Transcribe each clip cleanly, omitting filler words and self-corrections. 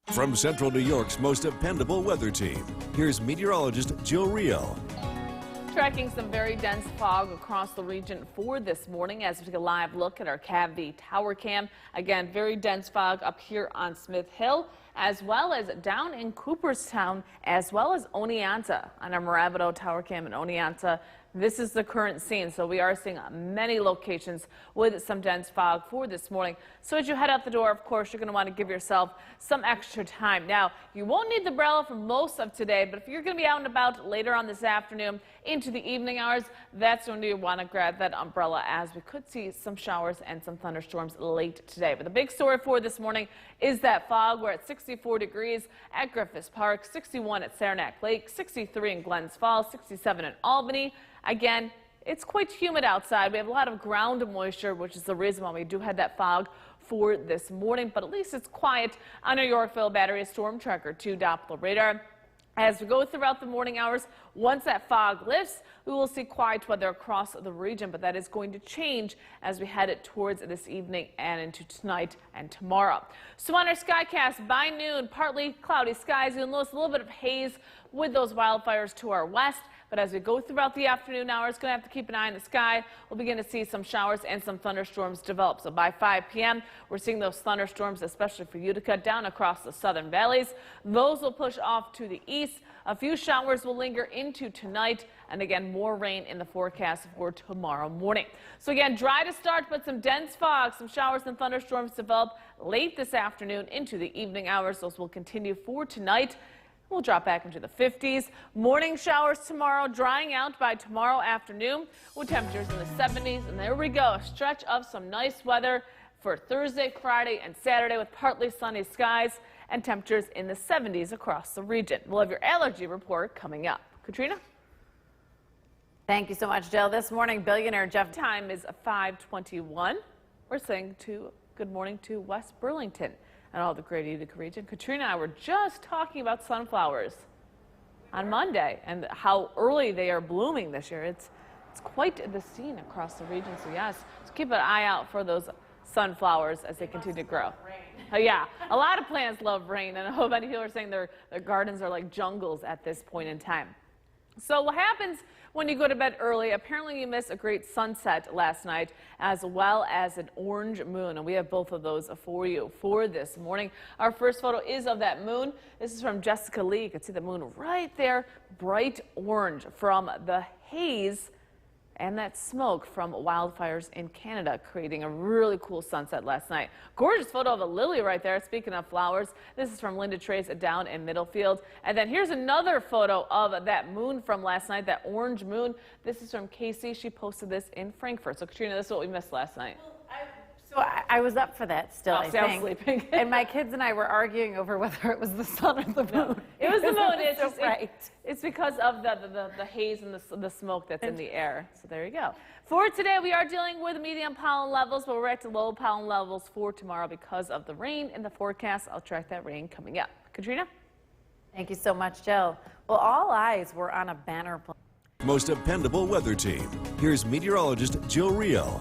From Central New York's most dependable weather team, here's meteorologist Jill Rio. Tracking some very dense fog across the region for this morning as we take a live look at our CAVV tower cam. Again, very dense fog up here on Smith Hill, as well as down in Cooperstown, as well as Oneonta on our Moravito tower cam in Oneonta. This is the current scene, so we are seeing many locations with some dense fog for this morning. So as you head out the door, of course, you're going to want to give yourself some extra time. Now, you won't need the umbrella for most of today, but if you're going to be out and about later on this afternoon into the evening hours, that's when you want to grab that umbrella, as we could see some showers and some thunderstorms late today. But the big story for this morning is that fog. We're at 64 degrees at Griffith Park, 61 at Saranac Lake, 63 in Glens Falls, 67 in Albany. Again, it's quite humid outside. We have a lot of ground moisture, which is the reason why we do have that fog for this morning. But at least it's quiet on our Yorkville Battery Storm Tracker 2 Doppler radar. As we go throughout the morning hours, once that fog lifts, we will see quiet weather across the region, but that is going to change as we head towards this evening and into tonight and tomorrow. So on our Skycast, by noon, partly cloudy skies. You'll notice a little bit of haze with those wildfires to our west. But as we go throughout the afternoon hours, going to have to keep an eye on the sky. We'll begin to see some showers and some thunderstorms develop. So by 5 p.m., we're seeing those thunderstorms, especially for Utica, down across the southern valleys. Those will push off to the east. A few showers will linger into tonight. And again, more rain in the forecast for tomorrow morning. So again, dry to start, but some dense fog, some showers and thunderstorms develop late this afternoon into the evening hours. Those will continue for tonight. We'll drop back into the 50s. Morning showers tomorrow, drying out by tomorrow afternoon with temperatures in the 70s. And there we go, a stretch of some nice weather for Thursday, Friday, and Saturday with partly sunny skies and temperatures in the 70s across the region. We'll have your allergy report coming up. Katrina? Thank you so much, Jill. This morning, billionaire Jeff. Time is 5:21. We're saying good morning to West Burlington and all the great Utica region. Katrina and I were just talking about sunflowers on Monday and how early they are blooming this year. It's quite the scene across the region. So yes, so keep an eye out for those sunflowers as they continue to grow. Oh yeah, a lot of plants love rain, and I know many people are saying their gardens are like jungles at this point in time. So what happens when you go to bed early? Apparently you missed a great sunset last night, as well as an orange moon, and we have both of those for you for this morning. Our first photo is of that moon. This is from Jessica Lee. You can see the moon right there, bright orange from the haze and that smoke from wildfires in Canada, creating a really cool sunset last night. Gorgeous photo of a lily right there. Speaking of flowers, this is from Linda Trace down in Middlefield. And then here's another photo of that moon from last night, that orange moon. This is from Casey. She posted this in Frankfurt. So Katrina, this is what we missed last night. So I was up for that still, I was think. sleeping. And my kids and I were arguing over whether it was the sun or the moon. No, it was the moon. It's so bright. It's because of the haze and the smoke that's in the air. So there you go. For today, we are dealing with medium pollen levels, but we're at low pollen levels for tomorrow because of the rain in the forecast. I'll track that rain coming up. Katrina? Thank you so much, Jill. Well, all eyes were on a banner. Most dependable weather team. Here's meteorologist Jill Rio.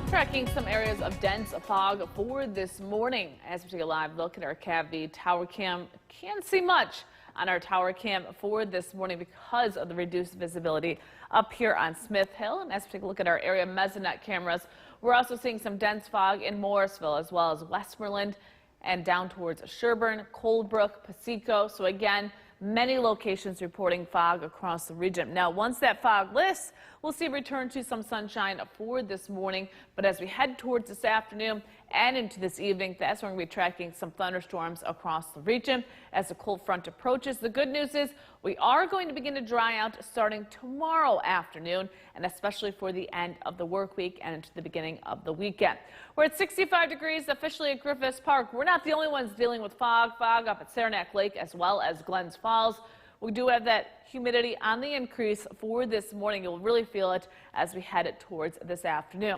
Tracking some areas of dense fog for this morning. As we take a live look at our CAVV tower cam, can't see much on our tower cam for this morning because of the reduced visibility up here on Smith Hill. And as we take a look at our area mesonet cameras, we're also seeing some dense fog in Morrisville, as well as Westmoreland and down towards Sherburne, Coldbrook, Paseco. So again, many locations reporting fog across the region. Now, once that fog lifts, we'll see a return to some sunshine for this morning. But as we head towards this afternoon and into this evening, that's when we're going to be tracking some thunderstorms across the region as the cold front approaches. The good news is we are going to begin to dry out starting tomorrow afternoon, and especially for the end of the work week and into the beginning of the weekend. We're at 65 degrees officially at Griffith Park. We're not the only ones dealing with fog up at Saranac Lake as well as Glens Falls. We do have that humidity on the increase for this morning. You'll really feel it as we head towards this afternoon.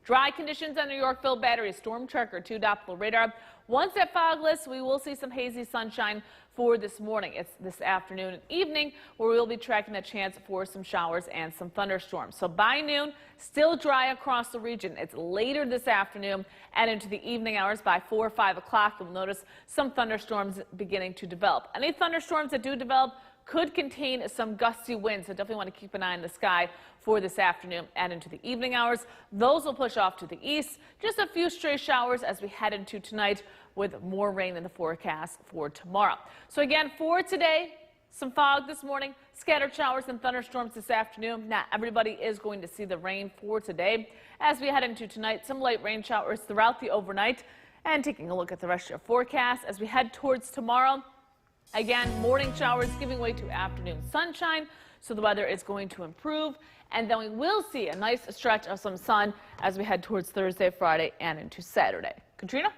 Dry conditions on the Yorkville Battery Storm Tracker 2 Doppler radar. Once that fog lifts, we will see some hazy sunshine for this morning. It's this afternoon and evening where we'll be tracking a chance for some showers and some thunderstorms. So by noon, still dry across the region. It's later this afternoon and into the evening hours. By 4 or 5 o'clock, you'll notice some thunderstorms beginning to develop. Any thunderstorms that do develop could contain some gusty winds, so definitely want to keep an eye on the sky for this afternoon and into the evening hours. Those will push off to the east. Just a few stray showers as we head into tonight, with more rain in the forecast for tomorrow. So again, for today, some fog this morning, scattered showers and thunderstorms this afternoon. Not everybody is going to see the rain for today. As we head into tonight, some light rain showers throughout the overnight. And taking a look at the rest of your forecast as we head towards tomorrow. Again, morning showers giving way to afternoon sunshine, so the weather is going to improve. And then we will see a nice stretch of some sun as we head towards Thursday, Friday, and into Saturday. Katrina?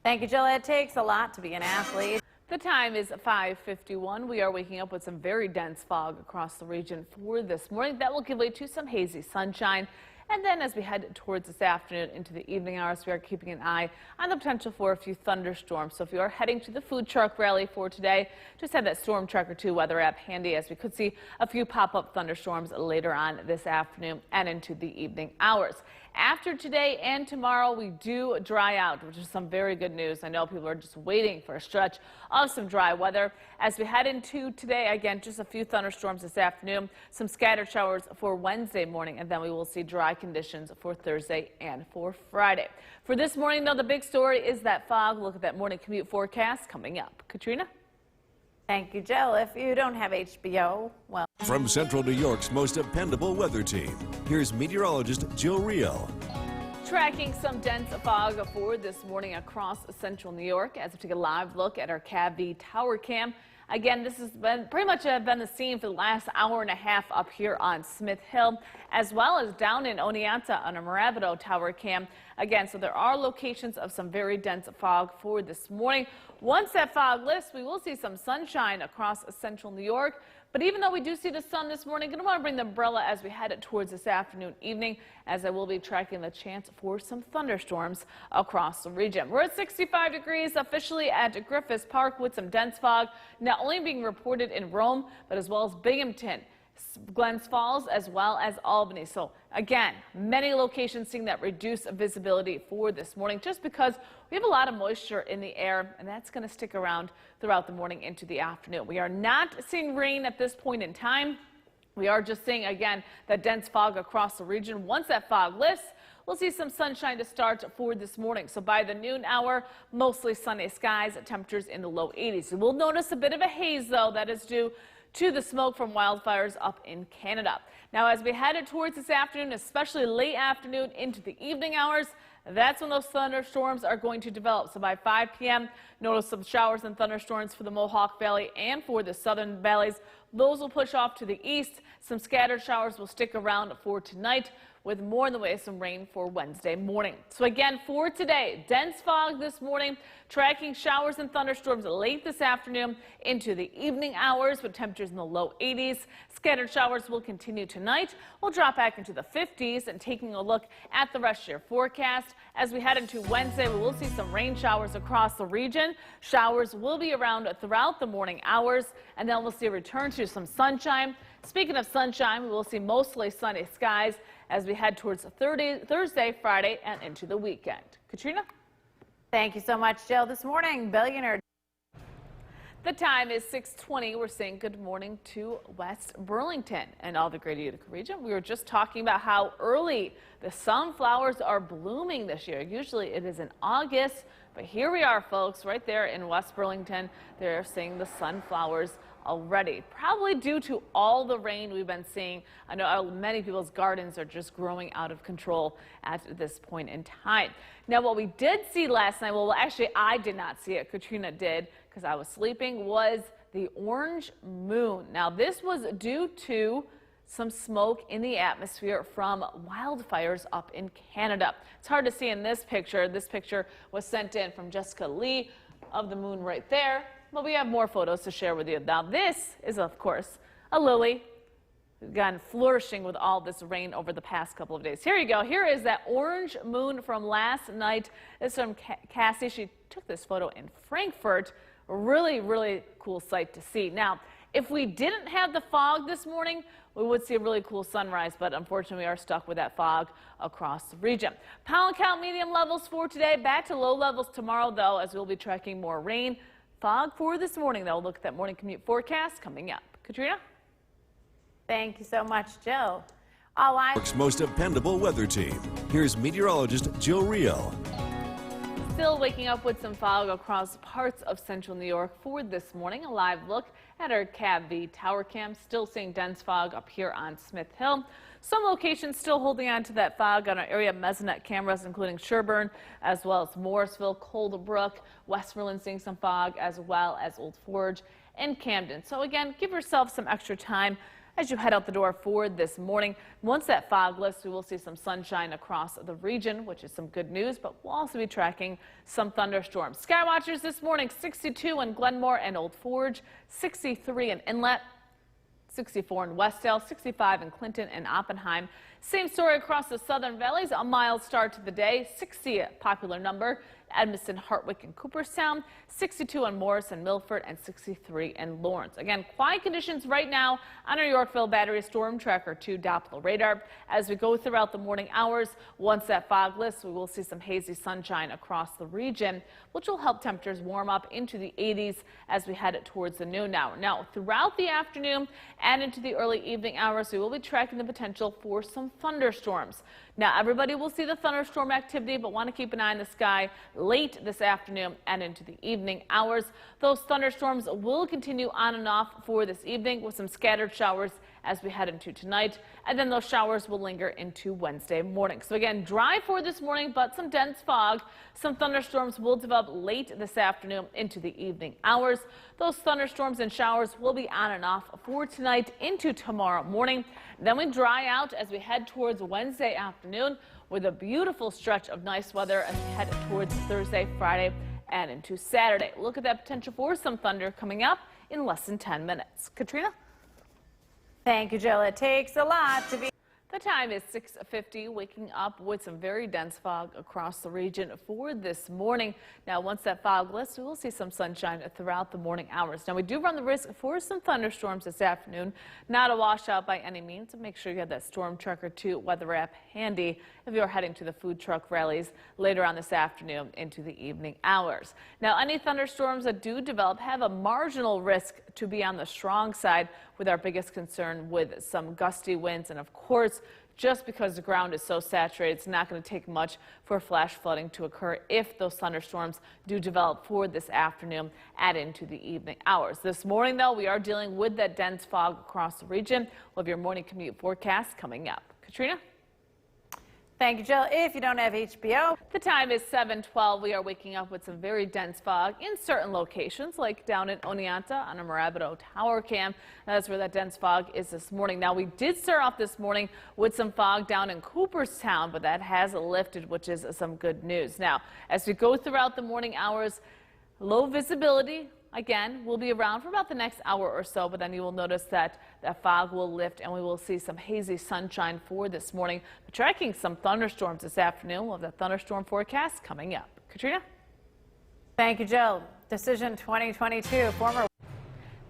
Thank you, Jill. It takes a lot to be an athlete. The time is 5:51. We are waking up with some very dense fog across the region for this morning. That will give way to some hazy sunshine. And then as we head towards this afternoon into the evening hours, we are keeping an eye on the potential for a few thunderstorms. So if you are heading to the food truck rally for today, just have that Storm Tracker 2 weather app handy, as we could see a few pop-up thunderstorms later on this afternoon and into the evening hours. After today and tomorrow, we do dry out, which is some very good news. I know people are just waiting for a stretch of some dry weather. As we head into today, again, just a few thunderstorms this afternoon, some scattered showers for Wednesday morning, and then we will see dry conditions for Thursday and for Friday. For this morning, though, the big story is that fog. Look at that morning commute forecast coming up. Katrina? Thank you, Jill. If you don't have HBO, well. From Central New York's most dependable weather team, here's meteorologist Jill Real. Tracking some dense fog for this morning across central New York as we take a live look at our CAV tower cam. Again, this has been pretty much been the scene for the last hour and a half up here on Smith Hill, as well as down in Oneonta on a Mirabito tower cam. Again, so there are locations of some very dense fog for this morning. Once that fog lifts, we will see some sunshine across central New York. But even though we do see the sun this morning, going to want to bring the umbrella as we head towards this afternoon, evening, as I will be tracking the chance for some thunderstorms across the region. We're at 65 degrees officially at Griffith Park with some dense fog not only being reported in Rome, but as well as Binghamton, Glens Falls, as well as Albany. So again, many locations seeing that reduced visibility for this morning, just because we have a lot of moisture in the air, and that's going to stick around throughout the morning into the afternoon. We are not seeing rain at this point in time. We are just seeing, again, that dense fog across the region. Once that fog lifts, we'll see some sunshine to start for this morning. So by the noon hour, mostly sunny skies, temperatures in the low 80s. You will notice a bit of a haze, though. That is due to the smoke from wildfires up in Canada. Now, as we head towards this afternoon, especially late afternoon into the evening hours, that's when those thunderstorms are going to develop. So by 5 p.m., notice some showers and thunderstorms for the Mohawk Valley and for the southern valleys. Those will push off to the east. Some scattered showers will stick around for tonight, with more in the way of some rain for Wednesday morning. So again, for today, dense fog this morning, tracking showers and thunderstorms late this afternoon into the evening hours with temperatures in the low 80s. Scattered showers will continue tonight. We'll drop back into the 50s, and taking a look at the rest of your forecast. As we head into Wednesday, we will see some rain showers across the region. Showers will be around throughout the morning hours, and then we'll see a return to some sunshine. Speaking of sunshine, we will see mostly sunny skies as we head towards Thursday, Friday, and into the weekend. Katrina? Thank you so much, Jill. This morning, billionaire. The time is 6:20. We're saying good morning to West Burlington and all the greater Utica region. We were just talking about how early the sunflowers are blooming this year. Usually it is in August, but here we are, folks, right there in West Burlington. They're seeing the sunflowers already, probably due to all the rain we've been seeing. I know many people's gardens are just growing out of control at this point in time. Now, what we did see last night, well, actually, I did not see it. Katrina did, because I was sleeping, was the orange moon. Now, this was due to some smoke in the atmosphere from wildfires up in Canada. It's hard to see in this picture. This picture was sent in from Jessica Lee of the moon right there. But we have more photos to share with you. Now, this is, of course, a lily. again, flourishing with all this rain over the past couple of days. Here you go. Here is that orange moon from last night. This is from Cassie. She took this photo in Frankfurt. A really, really cool sight to see. Now, if we didn't have the fog this morning, we would see a really cool sunrise, but unfortunately we are stuck with that fog across the region. Pollen count medium levels for today, back to low levels tomorrow though, as we'll be tracking more rain. Fog for this morning though. Look at that morning commute forecast coming up. Katrina? Thank you so much, Jill. All eyes. New York's most dependable weather team. Here's meteorologist Jill Reel. Still waking up with some fog across parts of central New York for this morning. A live look at our CAV tower cam. Still seeing dense fog up here on Smith Hill. Some locations still holding on to that fog on our area Mesonet cameras, including Sherburne, as well as Morrisville, Coldbrook, Westmoreland seeing some fog, as well as Old Forge and Camden. So again, give yourself some extra time as you head out the door for this morning. Once that fog lifts, we will see some sunshine across the region, which is some good news, but we'll also be tracking some thunderstorms. Sky watchers this morning, 62 in Glenmore and Old Forge, 63 in Inlet, 64 in Westdale, 65 in Clinton and Oppenheim. Same story across the southern valleys. A mild start to the day, 60 a popular number. Edmondson, Hartwick, and Cooperstown, 62 in Morris and Milford, and 63 in Lawrence. Again, quiet conditions right now on our Yorkville Battery Storm Tracker 2 Doppler radar. As we go throughout the morning hours, once that fog lifts, we will see some hazy sunshine across the region, which will help temperatures warm up into the 80s as we head towards the noon hour. Now, throughout the afternoon and into the early evening hours, we will be tracking the potential for some thunderstorms. Now, everybody will see the thunderstorm activity, but want to keep an eye on the sky late this afternoon and into the evening hours. Those thunderstorms will continue on and off for this evening with some scattered showers as we head into tonight, and then those showers will linger into Wednesday morning. So again, dry for this morning, but some dense fog. Some thunderstorms will develop late this afternoon into the evening hours. Those thunderstorms and showers will be on and off for tonight into tomorrow morning. Then we dry out as we head towards Wednesday afternoon with a beautiful stretch of nice weather as we head towards Thursday, Friday, and into Saturday. Look at that potential for some thunder coming up in less than 10 minutes. Katrina? Thank you, Jill. It takes a lot to be. The time is 6:50, waking up with some very dense fog across the region for this morning. Now, once that fog lifts, we will see some sunshine throughout the morning hours. Now, we do run the risk for some thunderstorms this afternoon. Not a washout by any means, so make sure you have that Storm Tracker 2 weather app handy if you're heading to the food truck rallies later on this afternoon into the evening hours. Now, any thunderstorms that do develop have a marginal risk to be on the strong side, with our biggest concern with some gusty winds, and of course, just because the ground is so saturated, it's not going to take much for flash flooding to occur if those thunderstorms do develop for this afternoon and into the evening hours. This morning, though, we are dealing with that dense fog across the region. We'll have your morning commute forecast coming up. Katrina? Thank you, Jill. If you don't have HBO. The time is 7:12. We are waking up with some very dense fog in certain locations, like down in Oneonta on a Marabito Tower Cam. That's where that dense fog is this morning. Now, we did start off this morning with some fog down in Cooperstown, but that has lifted, which is some good news. Now, as we go throughout the morning hours, low visibility. Again, we'll be around for about the next hour or so, but then you will notice that that fog will lift and we will see some hazy sunshine for this morning. But tracking some thunderstorms this afternoon. We'll have that thunderstorm forecast coming up. Katrina? Thank you, Jill. Decision 2022, former.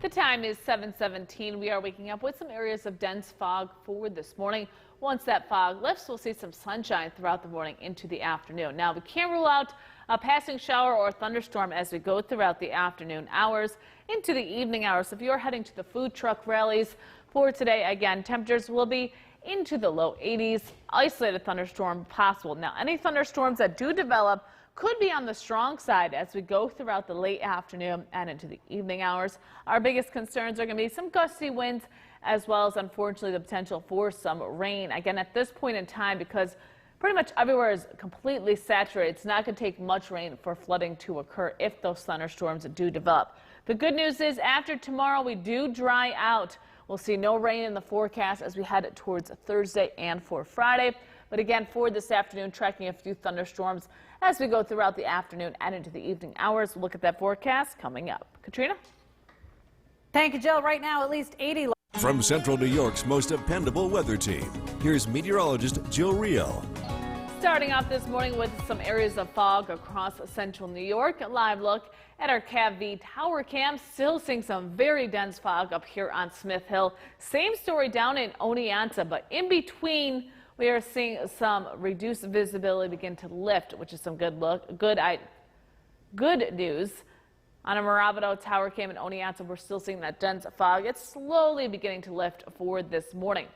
The time is 7:17. We are waking up with some areas of dense fog for this morning. Once that fog lifts, we'll see some sunshine throughout the morning into the afternoon. Now, we can't rule out a passing shower or thunderstorm as we go throughout the afternoon hours into the evening hours. If you're heading to the food truck rallies for today, again, temperatures will be into the low 80s. Isolated thunderstorm possible. Now, any thunderstorms that do develop could be on the strong side as we go throughout the late afternoon and into the evening hours. Our biggest concerns are going to be some gusty winds, as well as, unfortunately, the potential for some rain. Again, at this point in time, because pretty much everywhere is completely saturated, it's not going to take much rain for flooding to occur if those thunderstorms do develop. The good news is after tomorrow, we do dry out. We'll see no rain in the forecast as we head towards Thursday and for Friday. But again, for this afternoon, tracking a few thunderstorms as we go throughout the afternoon and into the evening hours. We'll look at that forecast coming up. Katrina? Thank you, Jill. Right now, at least 80. From Central New York's most dependable weather team, here's meteorologist Jill Reel. Starting off this morning with some areas of fog across central New York. A live look at our CAV tower cam. Still seeing some very dense fog up here on Smith Hill. Same story down in Oneonta, but in between we are seeing some reduced visibility begin to lift, which is some good news. On a Mirabito tower cam in Oneonta, we're still seeing that dense fog. It's slowly beginning to lift for this morning.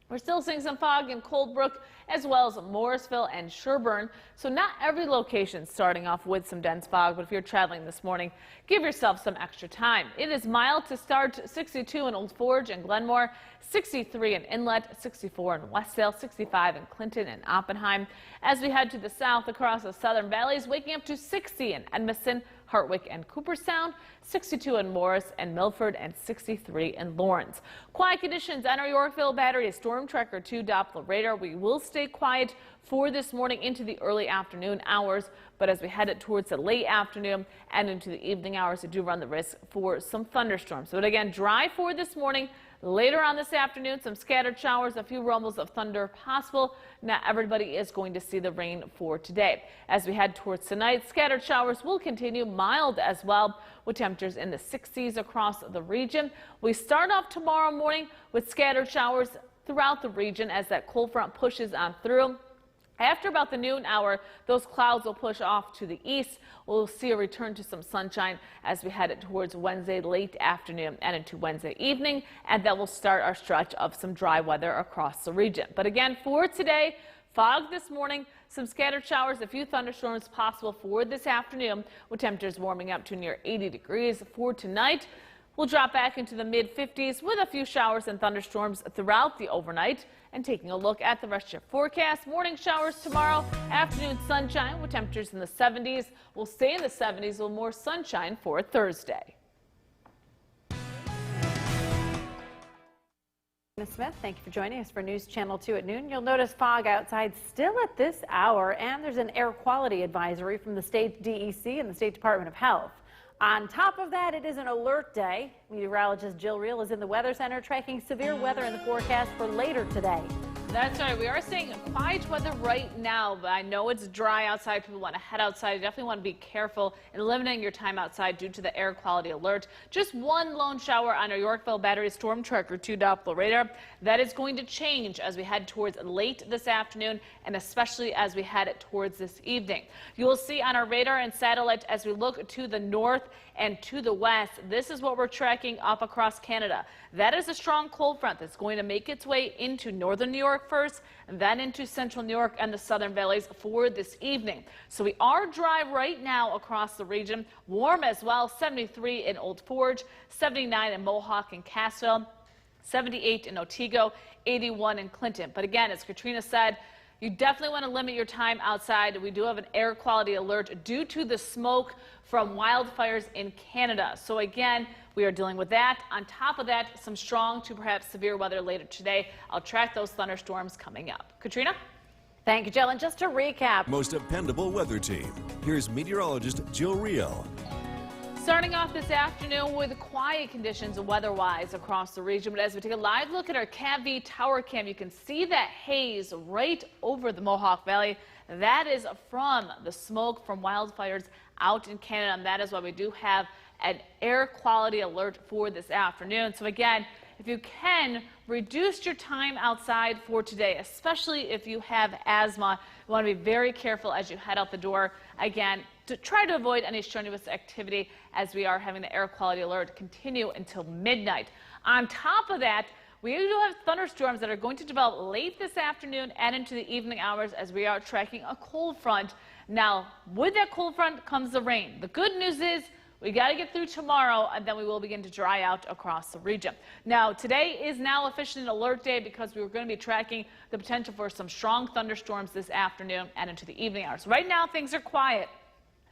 We're still seeing some fog in Coldbrook as well as Morrisville and Sherburne. So not every location starting off with some dense fog, but if you're traveling this morning, give yourself some extra time. It is mild to start, 62 in Old Forge and Glenmore, 63 in Inlet, 64 in Westdale, 65 in Clinton and Oppenheim. As we head to the south across the southern valleys, waking up to 60 in Edmiston, Hartwick and Cooperstown, 62 in Morris and Milford, and 63 in Lawrence. Quiet conditions on our Yorkville Battery Storm Tracker 2 Doppler radar. We will stay quiet for this morning into the early afternoon hours, but as we head towards the late afternoon and into the evening hours, we do run the risk for some thunderstorms. But again, dry for this morning. Later on this afternoon, some scattered showers, a few rumbles of thunder possible. Not everybody is going to see the rain for today. As we head towards tonight, scattered showers will continue, mild as well, with temperatures in the 60s across the region. We start off tomorrow morning with scattered showers throughout the region as that cold front pushes on through. After about the noon hour, those clouds will push off to the east. We'll see a return to some sunshine as we head towards Wednesday late afternoon and into Wednesday evening, and that will start our stretch of some dry weather across the region. But again, for today, fog this morning, some scattered showers, a few thunderstorms possible for this afternoon, with temperatures warming up to near 80 degrees. For tonight, we'll drop back into the mid-50s with a few showers and thunderstorms throughout the overnight. And taking a look at the rest of your forecast, morning showers tomorrow, afternoon sunshine with temperatures in the 70s. We'll stay in the 70s with more sunshine for Thursday. Ms. Smith, thank you for joining us for News Channel 2 at noon. You'll notice fog outside still at this hour, and there's an air quality advisory from the state DEC and the State Department of Health. On top of that, it is an alert day. Meteorologist Jill Reel is in the Weather Center tracking severe weather in the forecast for later today. That's right. We are seeing quiet weather right now, but I know it's dry outside. People want to head outside. You definitely want to be careful in limiting your time outside due to the air quality alert. Just one lone shower on our Yorkville Battery Storm Tracker 2 Doppler radar. That is going to change as we head towards late this afternoon and especially as we head towards this evening. You will see on our radar and satellite as we look to the north and to the west, this is what we're tracking up across Canada. That is a strong cold front that's going to make its way into northern New York first, and then into central New York and the southern valleys for this evening. So we are dry right now across the region. Warm as well, 73 in Old Forge, 79 in Mohawk and Cassville, 78 in Otsego, 81 in Clinton. But again, as Katrina said, you definitely want to limit your time outside. We do have an air quality alert due to the smoke from wildfires in Canada. So again, we are dealing with that. On top of that, some strong to perhaps severe weather later today. I'll track those thunderstorms coming up. Katrina? Thank you, Jill. And just to recap, Most dependable weather team. Here's meteorologist Jill Reel. Starting off this afternoon with quiet conditions weather-wise across the region. But as we take a live look at our CAV tower cam, you can see that haze right over the Mohawk Valley. That is from the smoke from wildfires out in Canada, and that is why we do have an air quality alert for this afternoon. So again, if you can, reduce your time outside for today, especially if you have asthma. You want to be very careful as you head out the door. Again, to try to avoid any strenuous activity as we are having the air quality alert continue until midnight. On top of that, we do have thunderstorms that are going to develop late this afternoon and into the evening hours as we are tracking a cold front. Now, with that cold front comes the rain. The good news is we got to get through tomorrow, and then we will begin to dry out across the region. Now, today is now officially an alert day because we were going to be tracking the potential for some strong thunderstorms this afternoon and into the evening hours. Right now, things are quiet.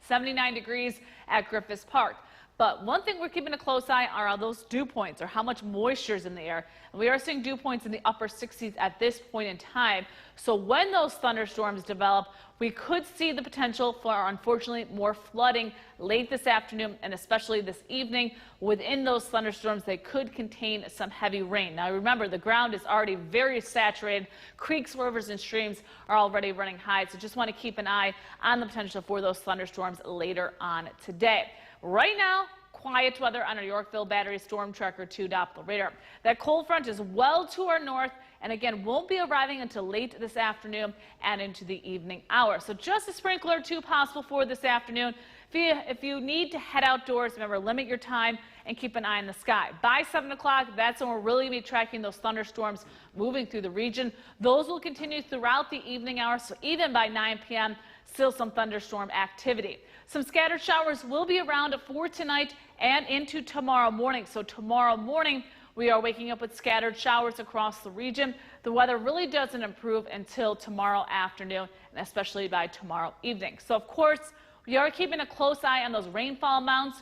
79 degrees at Griffiths Park. But one thing we're keeping a close eye are on those dew points, or how much moisture is in the air. And we are seeing dew points in the upper 60s at this point in time. So when those thunderstorms develop, we could see the potential for, unfortunately, more flooding late this afternoon and especially this evening. Within those thunderstorms, they could contain some heavy rain. Now remember, the ground is already very saturated. Creeks, rivers, and streams are already running high. So just want to keep an eye on the potential for those thunderstorms later on today. Right now, quiet weather on our Yorkville Battery Storm Tracker 2 Doppler radar. That cold front is well to our north and again won't be arriving until late this afternoon and into the evening hours. So just a sprinkler or two possible for this afternoon. If you need to head outdoors, remember, limit your time and keep an eye on the sky. By 7 o'clock, that's when we'll really be tracking those thunderstorms moving through the region. Those will continue throughout the evening hours, so even by 9 p.m., still some thunderstorm activity. Some scattered showers will be around for tonight and into tomorrow morning. So tomorrow morning, we are waking up with scattered showers across the region. The weather really doesn't improve until tomorrow afternoon, and especially by tomorrow evening. So, of course, we are keeping a close eye on those rainfall amounts.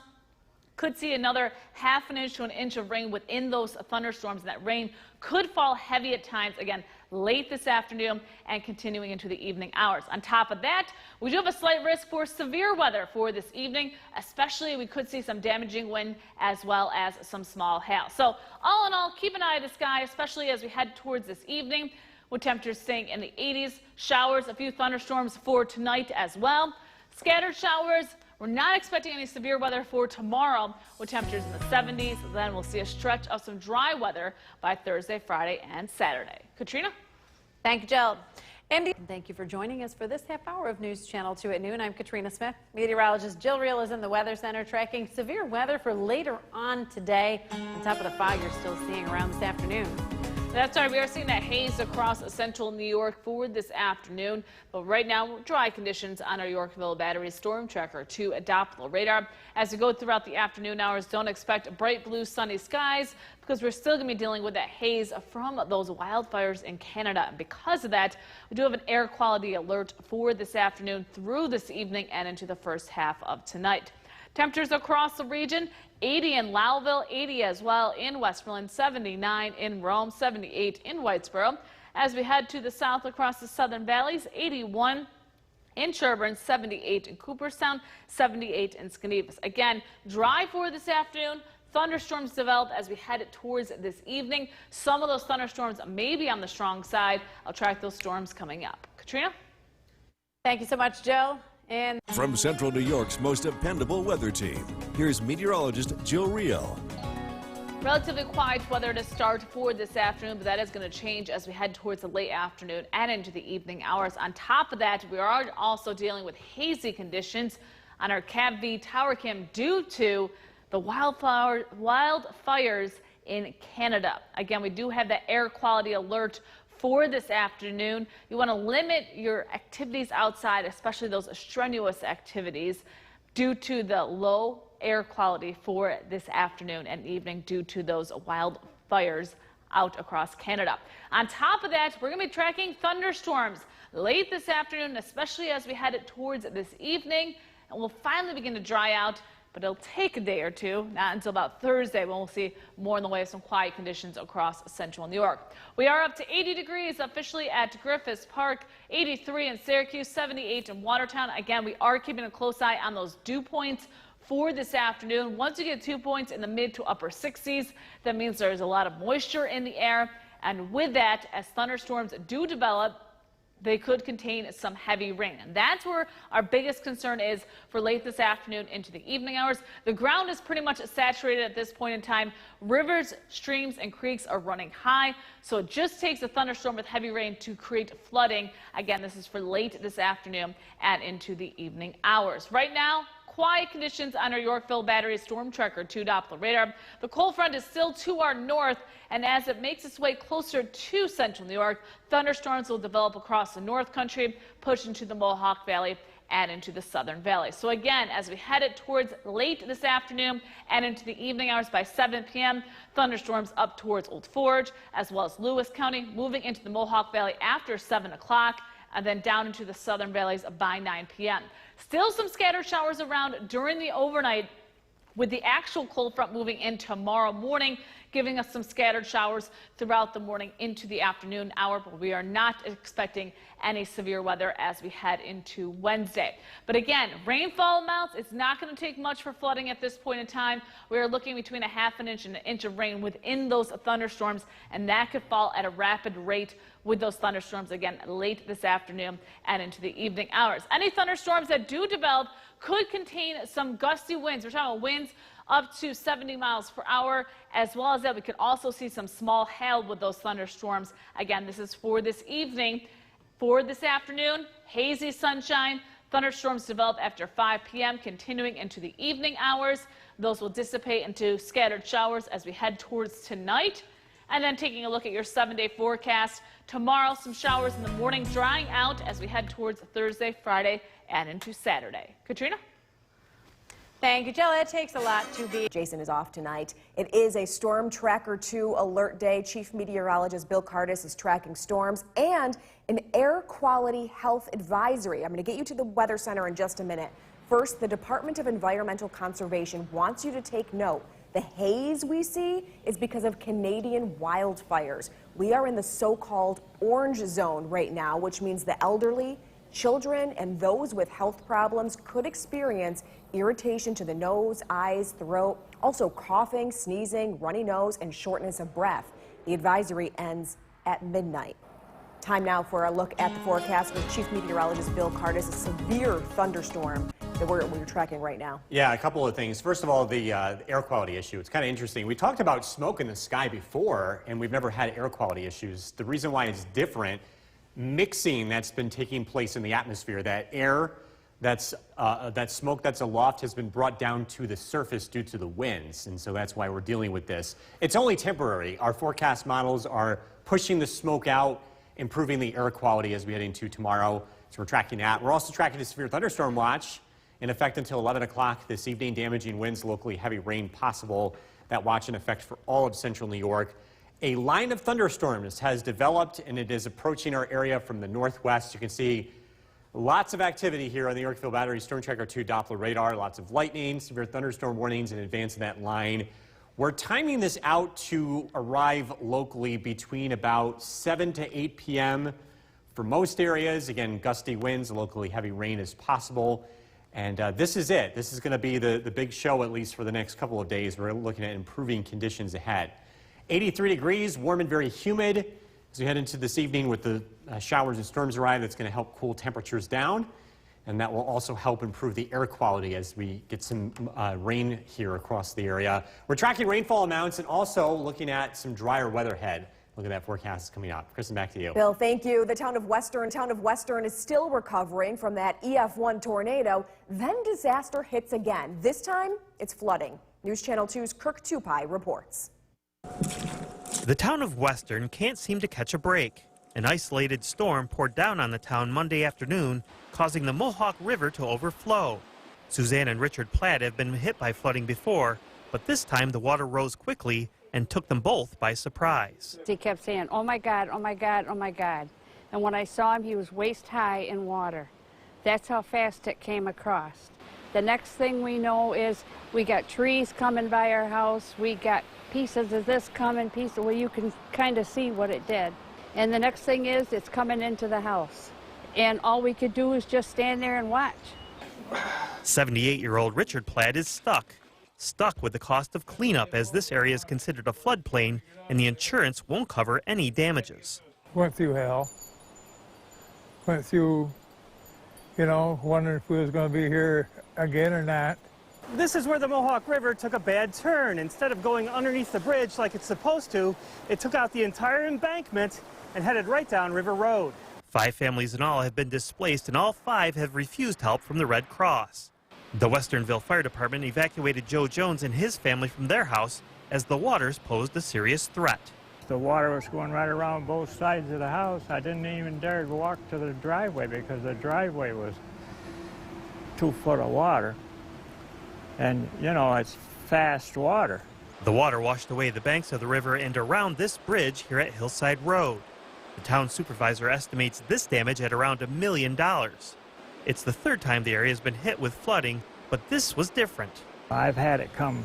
Could see another ½ inch to an inch of rain within those thunderstorms. And that rain could fall heavy at times, again, late this afternoon and continuing into the evening hours. On top of that, we do have a slight risk for severe weather for this evening, especially we could see some damaging wind as well as some small hail. So all in all, keep an eye on the sky, especially as we head towards this evening, with temperatures staying in the 80s. Showers, a few thunderstorms for tonight as well. Scattered showers. We're not expecting any severe weather for tomorrow with temperatures in the 70s. Then we'll see a stretch of some dry weather by Thursday, Friday, and Saturday. Katrina? Thank you, Jill. And thank you for joining us for this half hour of News Channel 2 at noon. I'm Katrina Smith. Meteorologist Jill Reel is in the Weather Center tracking severe weather for later on today. On top of the fog you're still seeing around this afternoon. That's right. We are seeing that haze across central New York for this afternoon. But right now, dry conditions on our Yorkville Battery Storm Tracker 2 Doppler radar. As we go throughout the afternoon hours, don't expect bright blue sunny skies because we're still going to be dealing with that haze from those wildfires in Canada. And because of that, we do have an air quality alert for this afternoon through this evening and into the first half of tonight. Temperatures across the region, 80 in Lowville, 80 as well in Westmoreland, 79 in Rome, 78 in Whitesboro. As we head to the south across the southern valleys, 81 in Sherburne, 78 in Cooperstown, 78 in Skenevis. Again, dry for this afternoon. Thunderstorms develop as we head towards this evening. Some of those thunderstorms may be on the strong side. I'll track those storms coming up. Katrina? Thank you so much, Jill. And From Central New York's most dependable weather team, here's meteorologist Jill Reel. Relatively quiet weather to start for this afternoon, but that is going to change as we head towards the late afternoon and into the evening hours. On top of that, we are also dealing with hazy conditions on our CAV tower cam due to the wildfires in Canada. Again, we do have that air quality alert for this afternoon. You want to limit your activities outside, especially those strenuous activities, due to the low air quality for this afternoon and evening due to those wildfires out across Canada. On top of that, we're going to be tracking thunderstorms late this afternoon, especially as we head towards this evening, and we'll finally begin to dry out. But it'll take a day or two, not until about Thursday when we'll see more in the way of some quiet conditions across central New York. We are up to 80 degrees officially at Griffith Park, 83 in Syracuse, 78 in Watertown. Again, we are keeping a close eye on those dew points for this afternoon. Once you get 2 points in the mid to upper 60s, that means there's a lot of moisture in the air. And with that, as thunderstorms do develop, they could contain some heavy rain. And that's where our biggest concern is for late this afternoon into the evening hours. The ground is pretty much saturated at this point in time. Rivers, streams, and creeks are running high. So it just takes a thunderstorm with heavy rain to create flooding. Again, this is for late this afternoon and into the evening hours. Right now, quiet conditions on our Yorkville Battery Storm Tracker 2 Doppler radar. The cold front is still to our north, and as it makes its way closer to central New York, thunderstorms will develop across the North Country, push into the Mohawk Valley and into the Southern Valley. So again, as we head it towards late this afternoon and into the evening hours by 7 p.m., thunderstorms up towards Old Forge as well as Lewis County, moving into the Mohawk Valley after 7 o'clock. And then down into the southern valleys by 9 p.m. Still some scattered showers around during the overnight with the actual cold front moving in tomorrow morning, giving us some scattered showers throughout the morning into the afternoon hour, but we are not expecting any severe weather as we head into Wednesday. But again, rainfall amounts, it's not going to take much for flooding at this point in time. We are looking between a ½ inch and an inch of rain within those thunderstorms, and that could fall at a rapid rate with those thunderstorms again late this afternoon and into the evening hours. Any thunderstorms that do develop could contain some gusty winds. We're talking about winds up to 70 miles per hour, as well as that we could also see some small hail with those thunderstorms. Again, this is for this evening. For this afternoon, hazy sunshine. Thunderstorms develop after 5 p.m., continuing into the evening hours. Those will dissipate into scattered showers as we head towards tonight. And then taking a look at your 7-day forecast, tomorrow some showers in the morning, drying out as we head towards Thursday, Friday, and into Saturday. Katrina? Thank you, Jill. It takes a lot to be. Jason is off tonight. It is a Storm Tracker 2 alert day. Chief Meteorologist Bill Cardis is tracking storms and an air quality health advisory. I'm going to get you to the Weather Center in just a minute. First, the Department of Environmental Conservation wants you to take note. The haze we see is because of Canadian wildfires. We are in the so-called orange zone right now, which means the elderly, children, and those with health problems could experience irritation to the nose, eyes, throat, also coughing, sneezing, runny nose, and shortness of breath. The advisory ends at midnight. Time now for a look at the forecast with Chief Meteorologist Bill Cardis. A severe thunderstorm that we're tracking right now. Yeah, a couple of things. First of all, the air quality issue. It's kind of interesting. We talked about smoke in the sky before, and we've never had air quality issues. The reason why it's different, mixing that's been taking place in the atmosphere, that air, that smoke that's aloft has been brought down to the surface due to the winds, and so that's why we're dealing with this. It's only temporary. Our forecast models are pushing the smoke out, improving the air quality as we head into tomorrow. So we're tracking that. We're also tracking a severe thunderstorm watch in effect until 11 o'clock this evening. Damaging winds, locally heavy rain possible. That watch in effect for all of central New York. A line of thunderstorms has developed, and it is approaching our area from the northwest. You can see lots of activity here on the Yorkville Battery Storm Tracker 2 Doppler radar. Lots of lightning, severe thunderstorm warnings in advance of that line. We're timing this out to arrive locally between about 7 to 8 p.m. for most areas. Again, gusty winds, locally heavy rain is possible. And this is it. This is going to be the big show, at least for the next couple of days. We're looking at improving conditions ahead. 83 degrees, warm and very humid. As we head into this evening with the showers and storms arrive, that's going to help cool temperatures down. And that will also help improve the air quality as we get some rain here across the area. We're tracking rainfall amounts and also looking at some drier weather ahead. Look at that forecast coming up. Kristen, back to you. Bill, thank you. The town of Western is still recovering from that EF1 tornado. Then disaster hits again. This time, it's flooding. News Channel 2's Kirk Tupai reports. The town of Western can't seem to catch a break. An isolated storm poured down on the town Monday afternoon, causing the Mohawk River to overflow. Suzanne and Richard Platt have been hit by flooding before, but this time the water rose quickly and took them both by surprise. He kept saying, "Oh my God, oh my God, oh my God." And when I saw him, he was waist high in water. That's how fast it came across. The next thing we know is we got trees coming by our house. We got pieces of this coming, well, you can kind of see what it did. And the next thing is it's coming into the house. And all we could do is just stand there and watch. 78-year-old Richard Platt is stuck with the cost of cleanup as this area is considered a floodplain and the insurance won't cover any damages. Went through hell. Went through, wondering if we was going to be here again or not. This is where the Mohawk River took a bad turn. Instead of going underneath the bridge like it's supposed to, it took out the entire embankment and headed right down River Road. 5 families in all have been displaced, and all 5 have refused help from the Red Cross. The Westernville Fire Department evacuated Joe Jones and his family from their house as the waters posed a serious threat. The water was going right around both sides of the house. I didn't even dare to walk to the driveway because the driveway was 2 foot of water. And, it's fast water. The water washed away the banks of the river and around this bridge here at Hillside Road. The town supervisor estimates this damage at around $1 million. It's the 3rd time the area has been hit with flooding, but this was different. I've had it come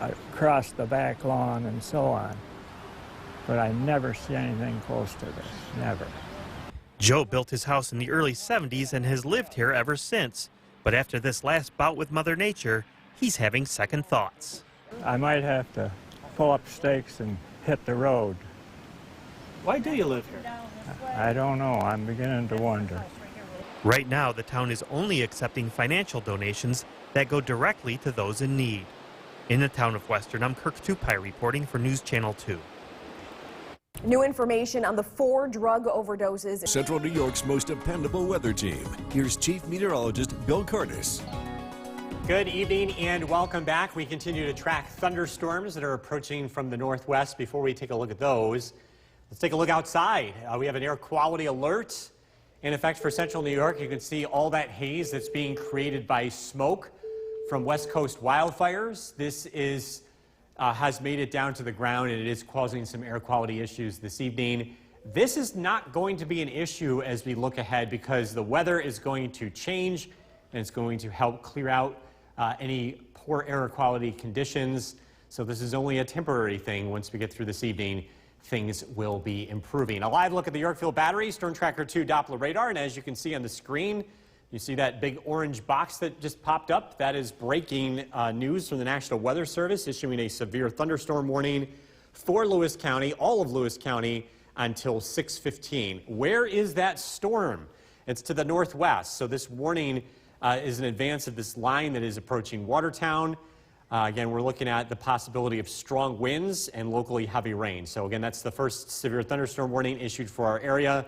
across the back lawn and so on, but I never see anything close to this, never. Joe built his house in the early 70s and has lived here ever since. But after this last bout with Mother Nature, he's having second thoughts. I might have to pull up stakes and hit the road. Why do you live here? I don't know. I'm beginning to wonder. Right now, the town is only accepting financial donations that go directly to those in need. In the town of Western, I'm Kirk Tupai reporting for News Channel 2. New information on the 4 drug overdoses. Central New York's most dependable weather team. Here's Chief Meteorologist Bill Curtis. Good evening and welcome back. We continue to track thunderstorms that are approaching from the northwest. Before we take a look at those, let's take a look outside. We have an air quality alert in effect for Central New York. You can see all that haze that's being created by smoke from West Coast wildfires. This has made it down to the ground, and it is causing some air quality issues this evening. This is not going to be an issue as we look ahead because the weather is going to change and it's going to help clear out any poor air quality conditions. So this is only a temporary thing. Once we get through this evening, things will be improving. A live look at the Yorkville Battery Storm Tracker 2 Doppler radar, and as you can see on the screen, you see that big orange box that just popped up. That is breaking news from the National Weather Service issuing a severe thunderstorm warning for Lewis County, all of Lewis County, until 6:15. Where is that storm? It's to the northwest, so this warning is in advance of this line that is approaching Watertown. Again, we're looking at the possibility of strong winds and locally heavy rain. So again, that's the first severe thunderstorm warning issued for our area.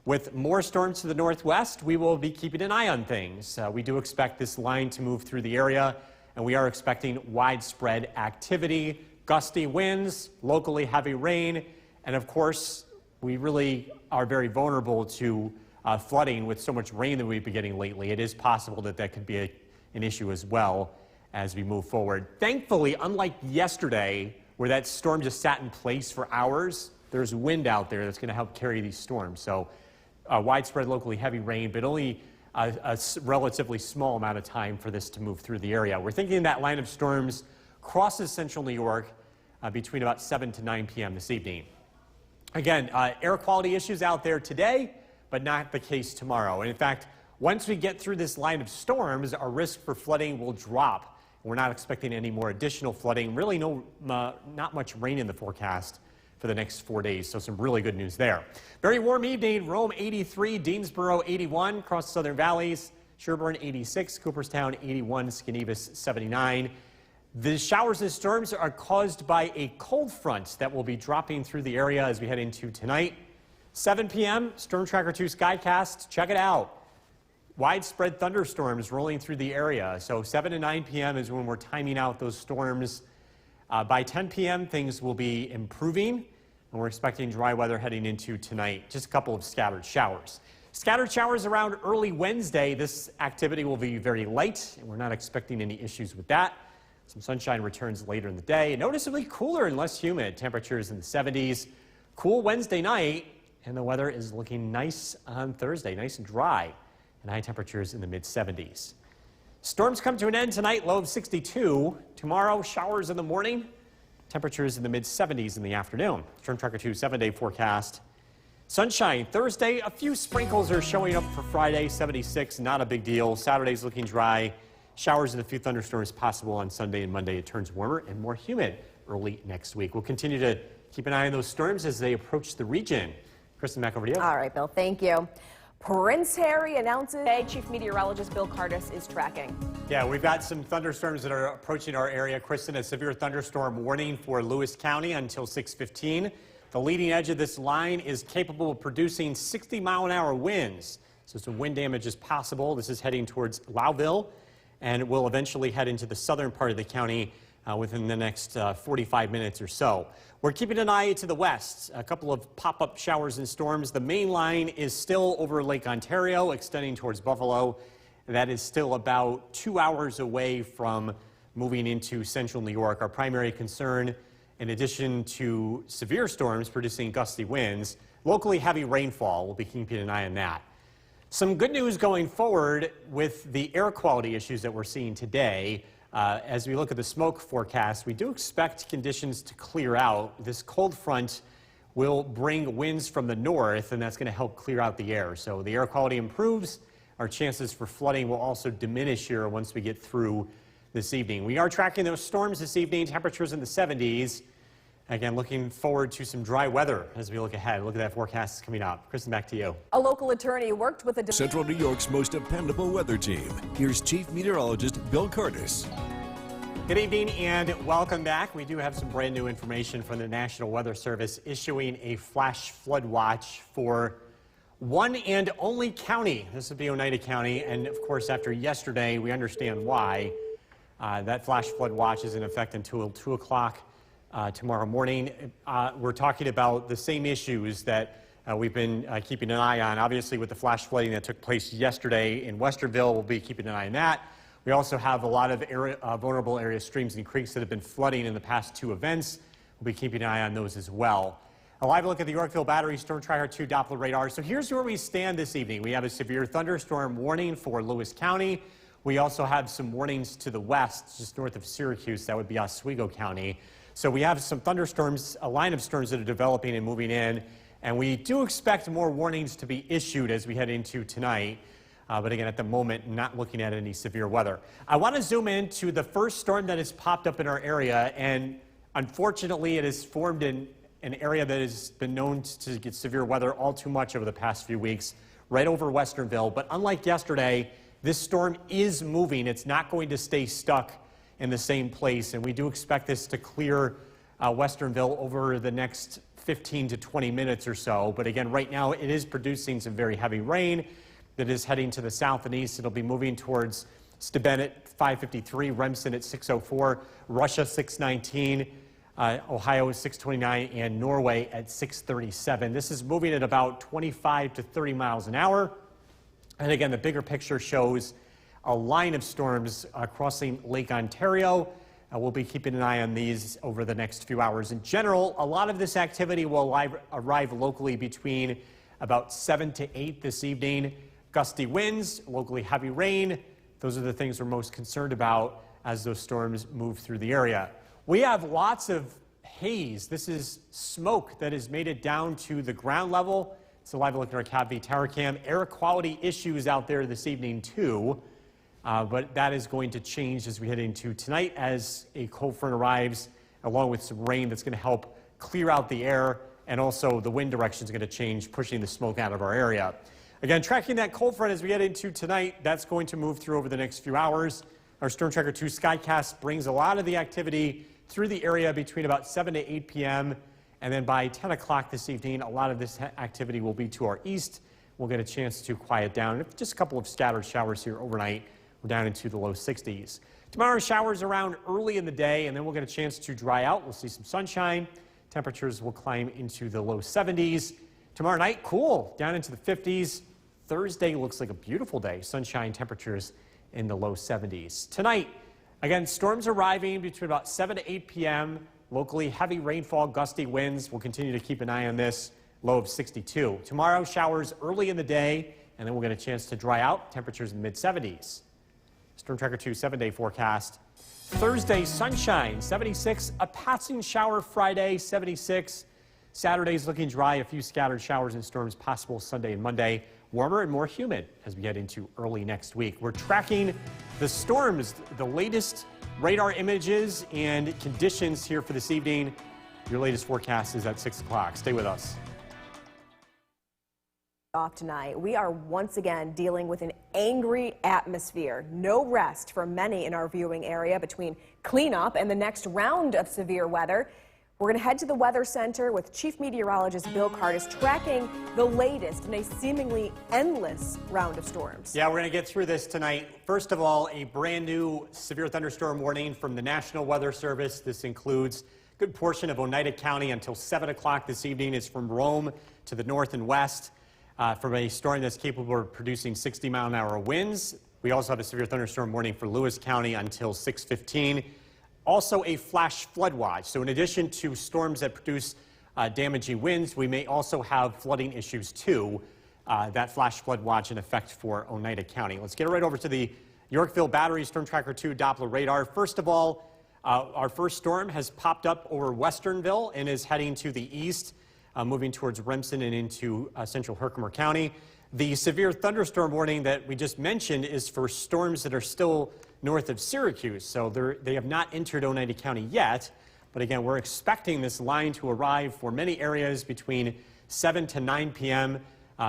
With more storms to the northwest, we will be keeping an eye on things. We do expect this line to move through the area, and we are expecting widespread activity, gusty winds, locally heavy rain, and of course, we really are very vulnerable to flooding with so much rain that we've been getting lately. It is possible that that could be an issue as well as we move forward. Thankfully, unlike yesterday, where that storm just sat in place for hours, there's wind out there that's going to help carry these storms. So widespread locally heavy rain, but only a relatively small amount of time for this to move through the area. We're thinking that line of storms crosses Central New York between about 7 to 9 p.m. this evening. Again, air quality issues out there today, but not the case tomorrow. And in fact, once we get through this line of storms, our risk for flooding will drop. We're not expecting any more additional flooding. Really not much rain in the forecast for the next 4 days, so some really good news there. Very warm evening. Rome 83, Deansboro 81, across the Southern Valleys, Sherburne 86, Cooperstown 81, Skenevis 79. The showers and storms are caused by a cold front that will be dropping through the area as we head into tonight. 7 p.m., Storm Tracker 2 Skycast, check it out. Widespread thunderstorms rolling through the area. So 7 to 9 p.m. is when we're timing out those storms. By 10 p.m., things will be improving, and we're expecting dry weather heading into tonight. Just a couple of scattered showers. Scattered showers around early Wednesday. This activity will be very light, and we're not expecting any issues with that. Some sunshine returns later in the day. Noticeably cooler and less humid. Temperatures in the 70s. Cool Wednesday night, and the weather is looking nice on Thursday, nice and dry, and high temperatures in the mid-70s. Storms come to an end tonight, low of 62. Tomorrow, showers in the morning, temperatures in the mid-70s in the afternoon. Storm Tracker 2 7-day forecast. Sunshine Thursday, a few sprinkles are showing up for Friday, 76, not a big deal. Saturday's looking dry. Showers and a few thunderstorms possible on Sunday and Monday. It turns warmer and more humid early next week. We'll continue to keep an eye on those storms as they approach the region. Kristen, back over to you. All right, Bill, thank you. Prince Harry announces today Chief Meteorologist Bill Curtis is tracking. Yeah, we've got some thunderstorms that are approaching our area. Kristen, a severe thunderstorm warning for Lewis County until 6:15. The leading edge of this line is capable of producing 60-mile-an-hour winds. So some wind damage is possible. This is heading towards Lowville, and it will eventually head into the southern part of the county within the next 45 minutes or so. We're keeping an eye to the west. A couple of pop-up showers and storms. The main line is still over Lake Ontario, extending towards Buffalo. That is still about 2 hours away from moving into central New York. Our primary concern, in addition to severe storms producing gusty winds, locally heavy rainfall. We'll be keeping an eye on that. Some good news going forward with the air quality issues that we're seeing today. As we look at the smoke forecast, we do expect conditions to clear out. This cold front will bring winds from the north, and that's going to help clear out the air. So the air quality improves. Our chances for flooding will also diminish here once we get through this evening. We are tracking those storms this evening, temperatures in the 70s. Again, looking forward to some dry weather as we look ahead. Look at that forecast coming up. Kristen, back to you. A local attorney worked with a Central New York's most dependable weather team. Here's Chief Meteorologist Bill Curtis. Good evening and welcome back. We do have some brand new information from the National Weather Service issuing a flash flood watch for one and only county. This would be Oneida County, and of course after yesterday we understand why. That flash flood watch is in effect until 2 o'clock tomorrow morning. We're talking about the same issues that we've been keeping an eye on. Obviously with the flash flooding that took place yesterday in Westerville, we'll be keeping an eye on that. We also have a lot of vulnerable area streams and creeks that have been flooding in the past 2 events. We'll be keeping an eye on those as well. A live look at the Yorkville Battery Storm Tracker 2 Doppler radar. So here's where we stand this evening. We have a severe thunderstorm warning for Lewis County. We also have some warnings to the west, just north of Syracuse. That would be Oswego County. So we have some thunderstorms, a line of storms that are developing and moving in. And we do expect more warnings to be issued as we head into tonight. But again, at the moment, not looking at any severe weather. I want to zoom in to the first storm that has popped up in our area. And unfortunately, it has formed in an area that has been known to get severe weather all too much over the past few weeks, right over Westernville. But unlike yesterday, this storm is moving. It's not going to stay stuck in the same place. And we do expect this to clear Westernville over the next 15 to 20 minutes or so. But again, right now, it is producing some very heavy rain that is heading to the south and east. It'll be moving towards Steuben at 5:53, Remsen at 6:04, Russia 6:19, Ohio 6:29, and Norway at 6:37. This is moving at about 25 to 30 miles an hour. And again, the bigger picture shows a line of storms crossing Lake Ontario. We'll be keeping an eye on these over the next few hours. In general, a lot of this activity will arrive locally between about 7 to 8 this evening. Gusty winds, locally heavy rain. Those are the things we're most concerned about as those storms move through the area. We have lots of haze. This is smoke that has made it down to the ground level. It's a live look at our CAVV Tower Cam. Air quality issues out there this evening too, but that is going to change as we head into tonight as a cold front arrives, along with some rain that's going to help clear out the air, and also the wind direction is going to change, pushing the smoke out of our area. Again, tracking that cold front as we get into tonight, that's going to move through over the next few hours. Our Storm Tracker 2 Skycast brings a lot of the activity through the area between about 7 to 8 p.m. And then by 10 o'clock this evening, a lot of this activity will be to our east. We'll get a chance to quiet down. Just a couple of scattered showers here overnight. We're down into the low 60s. Tomorrow, showers around early in the day, and then we'll get a chance to dry out. We'll see some sunshine. Temperatures will climb into the low 70s. Tomorrow night, cool, down into the 50s. Thursday looks like a beautiful day. Sunshine, temperatures in the low 70s. Tonight, again, storms arriving between about 7 to 8 p.m. Locally, heavy rainfall, gusty winds. We'll continue to keep an eye on this. Low of 62. Tomorrow, showers early in the day, and then we'll get a chance to dry out. Temperatures in the mid-70s. Storm Tracker 2 7-day forecast. Thursday, sunshine, 76. A passing shower Friday, 76. Saturday's looking dry, a few scattered showers and storms possible Sunday and Monday. Warmer and more humid as we head into early next week. We're tracking the storms, the latest radar images and conditions here for this evening. Your latest forecast is at 6 o'clock. Stay with us. Off tonight, we are once again dealing with an angry atmosphere. No rest for many in our viewing area between cleanup and the next round of severe weather. We're going to head to the Weather Center with Chief Meteorologist Bill Curtis tracking the latest in a seemingly endless round of storms. Yeah, we're going to get through this tonight. First of all, a brand new severe thunderstorm warning from the National Weather Service. This includes a good portion of Oneida County until 7 o'clock this evening. It's from Rome to the north and west from a storm that's capable of producing 60-mile-an-hour winds. We also have a severe thunderstorm warning for Lewis County until 6:15. Also a flash flood watch. So in addition to storms that produce damaging winds, we may also have flooding issues too. That flash flood watch in effect for Oneida County. Let's get right over to the Yorkville Battery Storm Tracker 2 Doppler radar. First of all, our first storm has popped up over Westernville and is heading to the east, moving towards Remsen and into central Herkimer County. The severe thunderstorm warning that we just mentioned is for storms that are still north of Syracuse, so they have not entered Oneida County yet. But again, we're expecting this line to arrive for many areas between 7 to 9 p.m.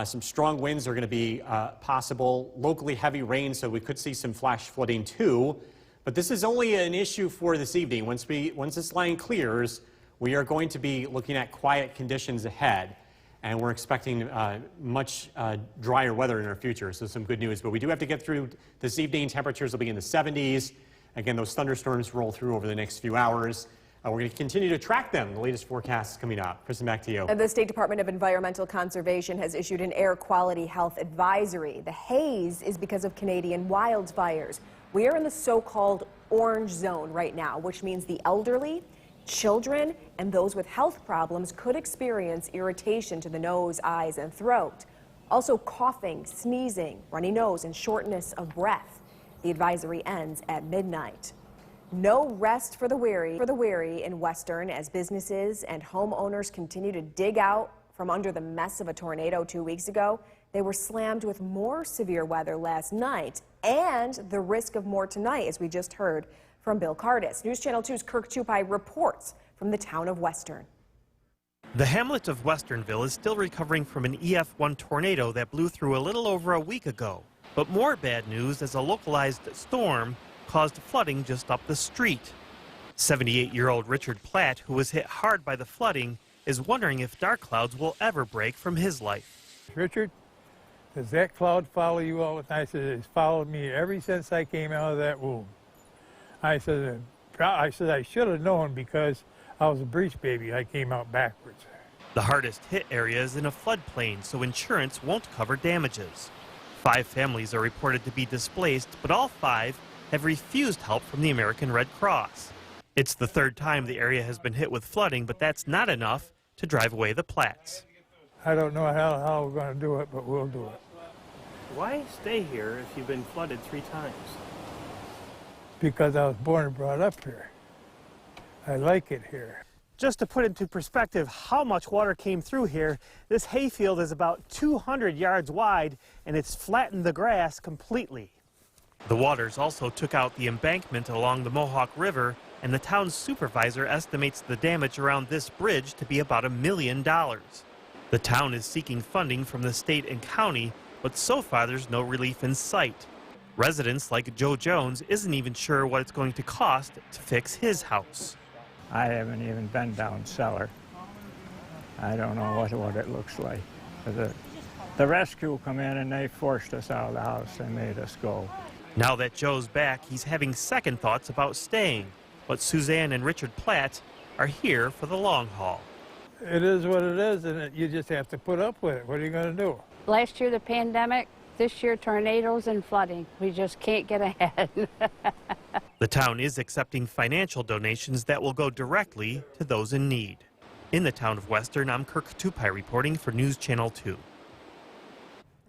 Some strong winds are going to be possible, locally heavy rain, so we could see some flash flooding too. But this is only an issue for this evening. Once this line clears, we are going to be looking at quiet conditions ahead. And we're expecting much drier weather in our future, so some good news. But we do have to get through this evening. Temperatures will be in the 70s. Again, those thunderstorms roll through over the next few hours. We're going to continue to track them. The latest forecasts coming up. Kristen, back to you. The State Department of Environmental Conservation has issued an air quality health advisory. The haze is because of Canadian wildfires. We are in the so-called orange zone right now, which means the elderly, children, and those with health problems could experience irritation to the nose, eyes, and throat. Also coughing, sneezing, runny nose, and shortness of breath. The advisory ends at midnight. No rest for the weary in Western as businesses and homeowners continue to dig out from under the mess of a tornado 2 weeks ago. They were slammed with more severe weather last night and the risk of more tonight, as we just heard from Bill Cardis. News Channel 2's Kirk Tupai reports from the town of Western. The hamlet of Westernville is still recovering from an EF1 tornado that blew through a little over a week ago. But more bad news as a localized storm caused flooding just up the street. 78-year-old Richard Platt, who was hit hard by the flooding, is wondering if dark clouds will ever break from his life. Richard, does that cloud follow you all the time? I said, it's followed me ever since I came out of that womb. I said I should have known because I was a breech baby. I came out backwards. The hardest hit area is in a floodplain, so insurance won't cover damages. 5 families are reported to be displaced, but all 5 have refused help from the American Red Cross. It's the 3rd time the area has been hit with flooding, but that's not enough to drive away the Platts. I don't know how we're going to do it, but we'll do it. Why stay here if you've been flooded 3 times? Because I was born and brought up here. I like it here. Just to put into perspective how much water came through here, this hayfield is about 200 yards wide and it's flattened the grass completely. The waters also took out the embankment along the Mohawk River, and the town's supervisor estimates the damage around this bridge to be about $1 million. The town is seeking funding from the state and county, but so far there's no relief in sight. Residents like Joe Jones isn't even sure what it's going to cost to fix his house. I haven't even been down cellar. I don't know what it looks like. The rescue come in and they forced us out of the house. They made us go. Now that Joe's back, he's having second thoughts about staying. But Suzanne and Richard Platt are here for the long haul. It is what it is, and you just have to put up with it. What are you going to do? Last year the pandemic, this year tornadoes and flooding. We just can't get ahead. The town is accepting financial donations that will go directly to those in need. In the town of Western, I'm Kirk Tupai reporting for News Channel 2.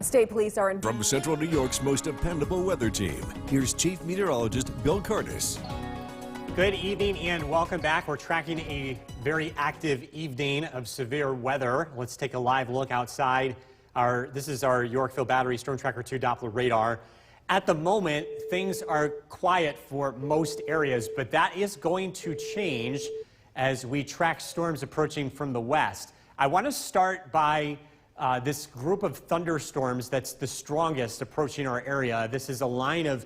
State police are in... From Central New York's most dependable weather team, here's Chief Meteorologist Bill Cardis. Good evening and welcome back. We're tracking a very active evening of severe weather. Let's take a live look outside. This is our Yorkville Battery Storm Tracker 2 Doppler radar. At the moment, things are quiet for most areas, but that is going to change as we track storms approaching from the west. I want to start by this group of thunderstorms that's the strongest approaching our area. This is a line of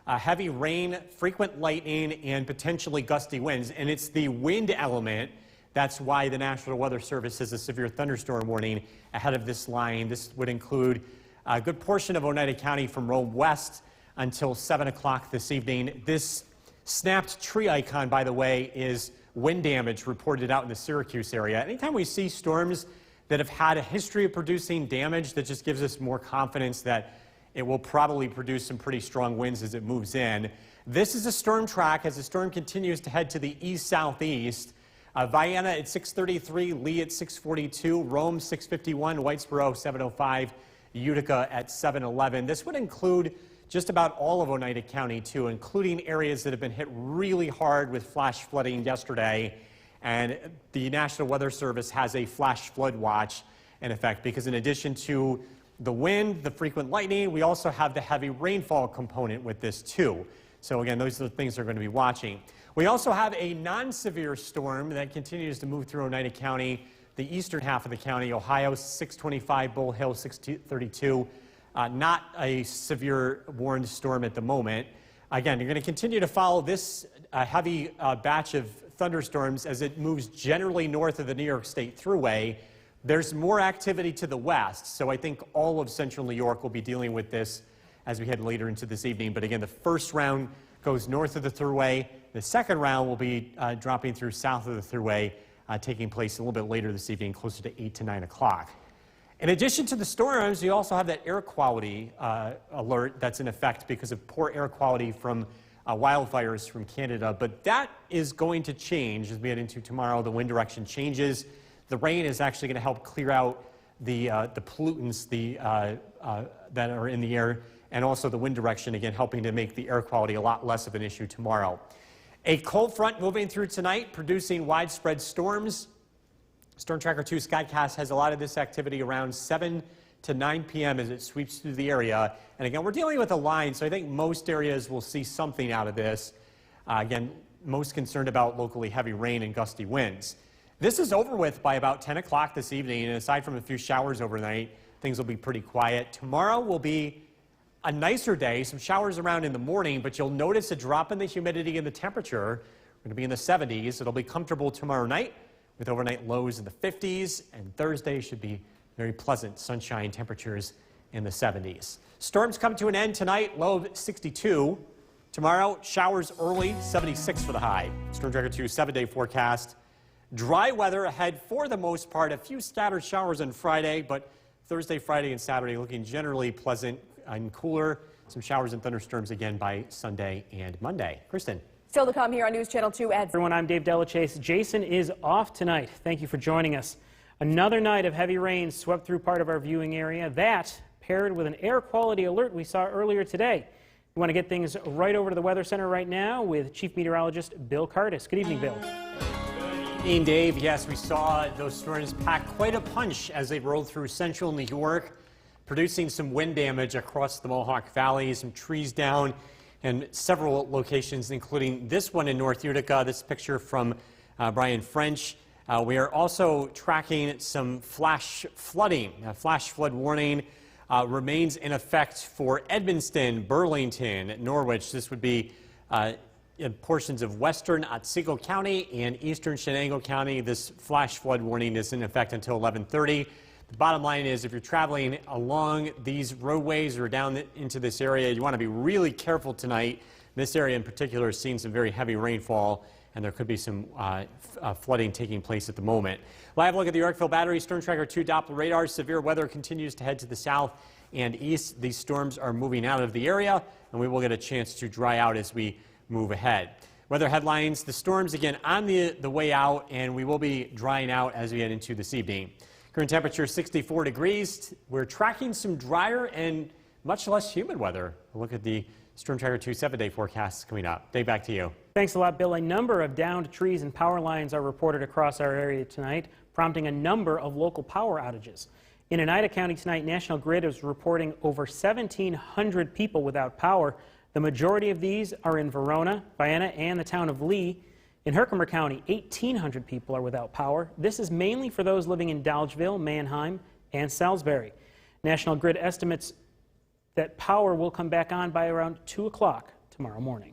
heavy rain, frequent lightning, and potentially gusty winds. And it's the wind element. That's why the National Weather Service has a severe thunderstorm warning ahead of this line. This would include a good portion of Oneida County from Rome west until 7 o'clock this evening. This snapped tree icon, by the way, is wind damage reported out in the Syracuse area. Anytime we see storms that have had a history of producing damage, that just gives us more confidence that it will probably produce some pretty strong winds as it moves in. This is a storm track as the storm continues to head to the east-southeast. Vienna at 633, Lee at 642, Rome 651, Whitesboro 705, Utica at 711. This would include just about all of Oneida County, too, including areas that have been hit really hard with flash flooding yesterday. And the National Weather Service has a flash flood watch in effect because in addition to the wind, the frequent lightning, we also have the heavy rainfall component with this, too. So again, those are the things we're going to be watching. We also have a non-severe storm that continues to move through Oneida County, the eastern half of the county, Ohio 625, Bull Hill 632. Not a severe warned storm at the moment. Again, you're going to continue to follow this heavy batch of thunderstorms as it moves generally north of the New York State Thruway. There's more activity to the west, so I think all of central New York will be dealing with this as we head later into this evening. But again, the first round goes north of the Thruway. The second round will be dropping through south of the Thruway, taking place a little bit later this evening, closer to 8 to 9 o'clock. In addition to the storms, you also have that air quality alert that's in effect because of poor air quality from wildfires from Canada. But that is going to change as we head into tomorrow. The wind direction changes. The rain is actually going to help clear out the pollutants that are in the air, and also the wind direction, again, helping to make the air quality a lot less of an issue tomorrow. A cold front moving through tonight, producing widespread storms. Storm Tracker 2 Skycast has a lot of this activity around 7 to 9 p.m. as it sweeps through the area. And again, we're dealing with a line, so I think most areas will see something out of this. Again, most concerned about locally heavy rain and gusty winds. This is over with by about 10 o'clock this evening, and aside from a few showers overnight, things will be pretty quiet. Tomorrow will be a nicer day, some showers around in the morning, but you'll notice a drop in the humidity and the temperature. We're going to be in the 70s. It'll be comfortable tomorrow night, with overnight lows in the 50s, and Thursday should be very pleasant sunshine temperatures in the 70s. Storms come to an end tonight, low of 62. Tomorrow, showers early, 76 for the high. Storm Tracker 2 7-day forecast. Dry weather ahead for the most part. A few scattered showers on Friday, but Thursday, Friday, and Saturday looking generally pleasant and cooler. Some showers and thunderstorms again by Sunday and Monday. Kristen. Still to come here on News Channel 2 at Everyone, I'm Dave Delachase. Jason is off tonight. Thank you for joining us. Another night of heavy rain swept through part of our viewing area. That paired with an air quality alert we saw earlier today. We want to get things right over to the Weather Center right now with Chief Meteorologist Bill Cardis. Good evening, Bill. Good evening, Dave. Yes, we saw those storms pack quite a punch as they rolled through central New York, producing some wind damage across the Mohawk Valley, some trees down, and several locations, including this one in North Utica. This picture from Brian French. We are also tracking some flash flooding. A flash flood warning remains in effect for Edmonston, Burlington, Norwich. This would be in portions of western Otsego County and eastern Shenango County. This flash flood warning is in effect until 11:30. The bottom line is if you're traveling along these roadways or down into this area, you want to be really careful tonight. This area in particular is seeing some very heavy rainfall, and there could be some flooding taking place at the moment. Live look at the Yorkville Battery Storm Tracker 2 Doppler radar. Severe weather continues to head to the south and east. These storms are moving out of the area, and we will get a chance to dry out as we move ahead. Weather headlines, the storms again on the way out, and we will be drying out as we head into this evening. Current temperature 64 degrees. We're tracking some drier and much less humid weather. A look at the Storm Tracker 2 7-day forecasts coming up. Dave, back to you. Thanks a lot, Bill. A number of downed trees and power lines are reported across our area tonight, prompting a number of local power outages. In Oneida County tonight, National Grid is reporting over 1,700 people without power. The majority of these are in Verona, Vienna, and the town of Lee. In Herkimer County, 1,800 people are without power. This is mainly for those living in Dolgeville, Manheim, and Salisbury. National Grid estimates that power will come back on by around 2 o'clock tomorrow morning.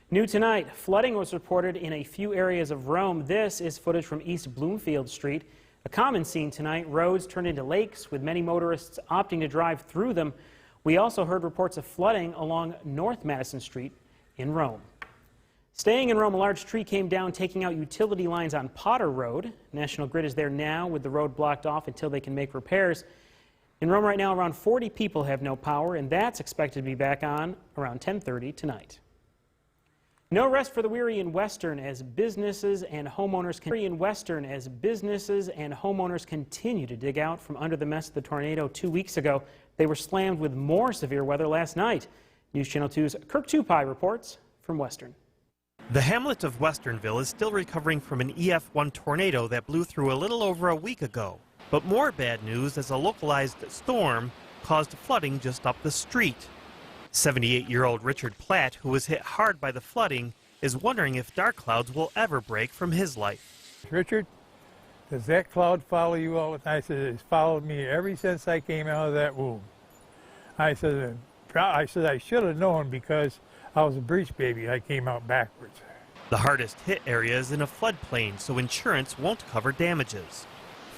New tonight, flooding was reported in a few areas of Rome. This is footage from East Bloomfield Street. A common scene tonight, roads turned into lakes with many motorists opting to drive through them. We also heard reports of flooding along North Madison Street in Rome. Staying in Rome, a large tree came down, taking out utility lines on Potter Road. National Grid is there now with the road blocked off until they can make repairs. In Rome right now, around 40 people have no power, and that's expected to be back on around 10:30 tonight. No rest for the weary in Western as businesses and homeowners continue to dig out from under the mess of the tornado 2 weeks ago. They were slammed with more severe weather last night. News Channel 2's Kirk Tupai reports from Western. The hamlet of Westernville is still recovering from an EF1 tornado that blew through a little over a week ago. But more bad news as a localized storm caused flooding just up the street. 78-year-old Richard Platt, who was hit hard by the flooding, is wondering if dark clouds will ever break from his life. Richard, does that cloud follow you all the time? I said, it's followed me ever since I came out of that womb. I said, I should have known because I was a breech baby. I came out backwards. The hardest hit area is in a floodplain, so insurance won't cover damages.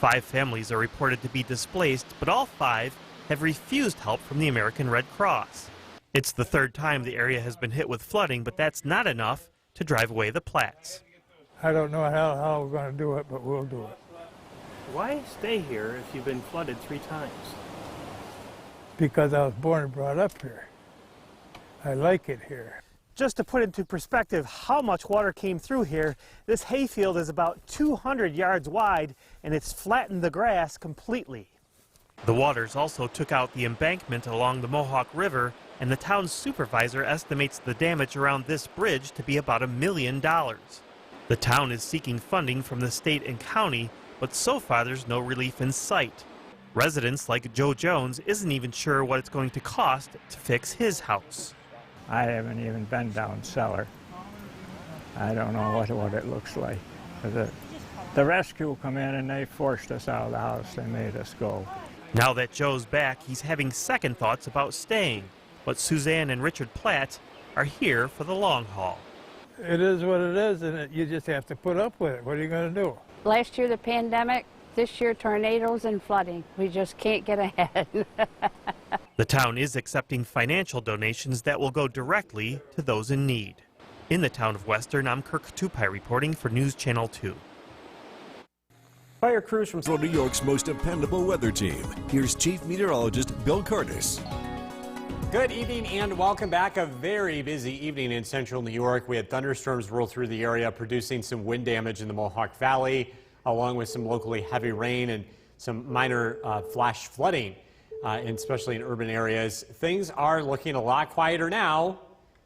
5 families are reported to be displaced, but all 5 have refused help from the American Red Cross. It's the 3rd time the area has been hit with flooding, but that's not enough to drive away the Platts. I don't know how we're going to do it, but we'll do it. Why stay here if you've been flooded 3 times? Because I was born and brought up here. I like it here. Just to put into perspective how much water came through here, this hayfield is about 200 yards wide and it's flattened the grass completely. The waters also took out the embankment along the Mohawk River, and the town's supervisor estimates the damage around this bridge to be about $1 million. The town is seeking funding from the state and county, but so far there's no relief in sight. Residents like Joe Jones isn't even sure what it's going to cost to fix his house. I haven't even been down cellar. I don't know what it looks like. The rescue come in and they forced us out of the house. They made us go. Now that Joe's back, he's having second thoughts about staying. But Suzanne and Richard Platt are here for the long haul. It is what it is, and you just have to put up with it. What are you going to do? Last year the pandemic, this year tornadoes and flooding. We just can't get ahead. The town is accepting financial donations that will go directly to those in need. In the town of Western, I'm Kirk Tupai reporting for News Channel 2. Fire crews from New York's most dependable weather team. Here's Chief Meteorologist Bill Curtis. Good evening and welcome back. A very busy evening in central New York. We had thunderstorms roll through the area, producing some wind damage in the Mohawk Valley, along with some locally heavy rain and some minor flash flooding, especially in urban areas. Things are looking a lot quieter now.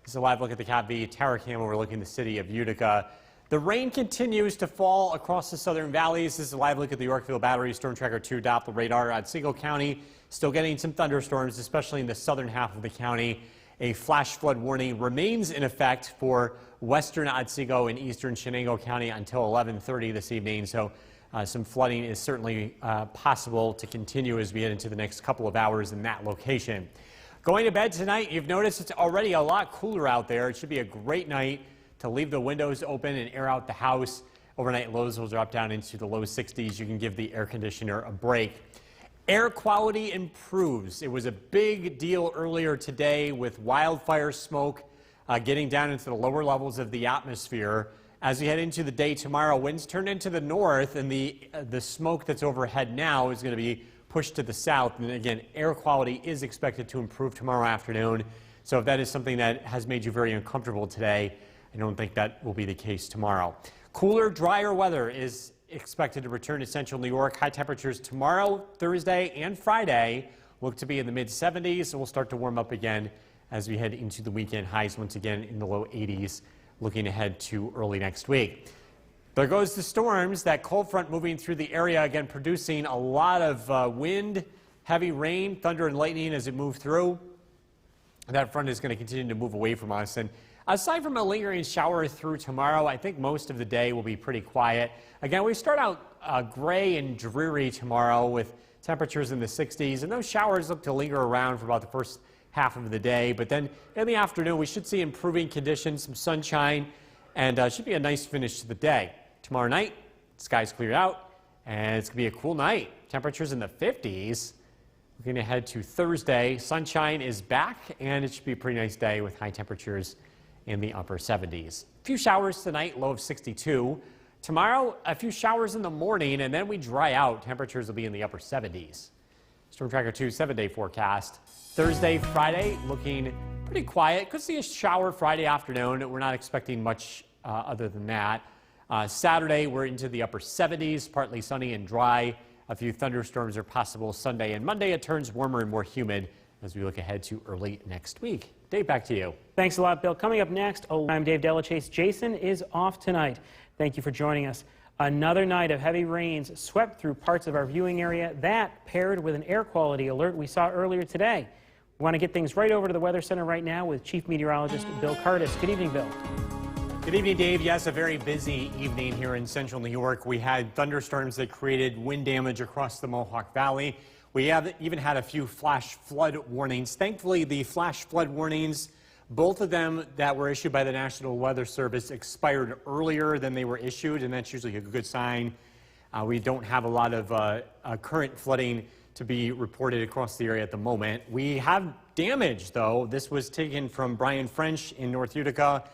This is a live look at the CAV tower cam overlooking the city of Utica. The rain continues to fall across the southern valleys. This is a live look at the Yorkville Battery Storm Tracker 2 Doppler radar. Otsego County still getting some thunderstorms, especially in the southern half of the county. A flash flood warning remains in effect for western Otsego and eastern Chenango County until 11:30 this evening. So some flooding is certainly possible to continue as we head into the next couple of hours in that location. Going to bed tonight, you've noticed it's already a lot cooler out there. It should be a great night to leave the windows open and air out the house. Overnight lows will drop down into the low 60s. You can give the air conditioner a break. Air quality improves. It was a big deal earlier today with wildfire smoke getting down into the lower levels of the atmosphere. As we head into the day tomorrow, winds turn into the north, and the smoke that's overhead now is going to be pushed to the south. And again, air quality is expected to improve tomorrow afternoon. So if that is something that has made you very uncomfortable today, I don't think that will be the case tomorrow. Cooler, drier weather is expected to return to central New York. High temperatures tomorrow, Thursday, and Friday look to be in the mid-70s, and we'll start to warm up again as we head into the weekend. Highs once again in the low 80s, looking ahead to early next week. There goes the storms. That cold front moving through the area, again producing a lot of wind, heavy rain, thunder, and lightning as it moves through. That front is going to continue to move away from us. And aside from a lingering shower through tomorrow, I think most of the day will be pretty quiet. Again, we start out gray and dreary tomorrow with temperatures in the 60s, and those showers look to linger around for about the first half of the day. But then in the afternoon, we should see improving conditions, some sunshine, and should be a nice finish to the day. Tomorrow night, skies clear out, and it's going to be a cool night. Temperatures in the 50s. Looking ahead to Thursday, sunshine is back, and it should be a pretty nice day with high temperatures in the upper 70s. A few showers tonight, low of 62. Tomorrow, a few showers in the morning, and then we dry out. Temperatures will be in the upper 70s. Storm Tracker 2 7-day forecast. Thursday, Friday, looking pretty pretty quiet. Could see a shower Friday afternoon. We're not expecting much other than that. Saturday, we're into the upper 70s, partly sunny and dry. A few thunderstorms are possible Sunday and Monday. It turns warmer and more humid as we look ahead to early next week. Dave, back to you. Thanks a lot, Bill. Coming up next, I'm Dave Delachase. Jason is off tonight. Thank you for joining us. Another night of heavy rains swept through parts of our viewing area. That paired with an air quality alert we saw earlier today. We want to get things right over to the Weather Center right now with Chief Meteorologist Bill Curtis. Good evening, Bill. Good evening, Dave. Yes, a very busy evening here in central New York. We had thunderstorms that created wind damage across the Mohawk Valley. We have even had a few flash flood warnings. Thankfully, the flash flood warnings, both of them that were issued by the National Weather Service, expired earlier than they were issued, and that's usually a good sign. We don't have a lot of current flooding to be reported across the area at the moment. We have damage, though. This was taken from Brian French in North Utica.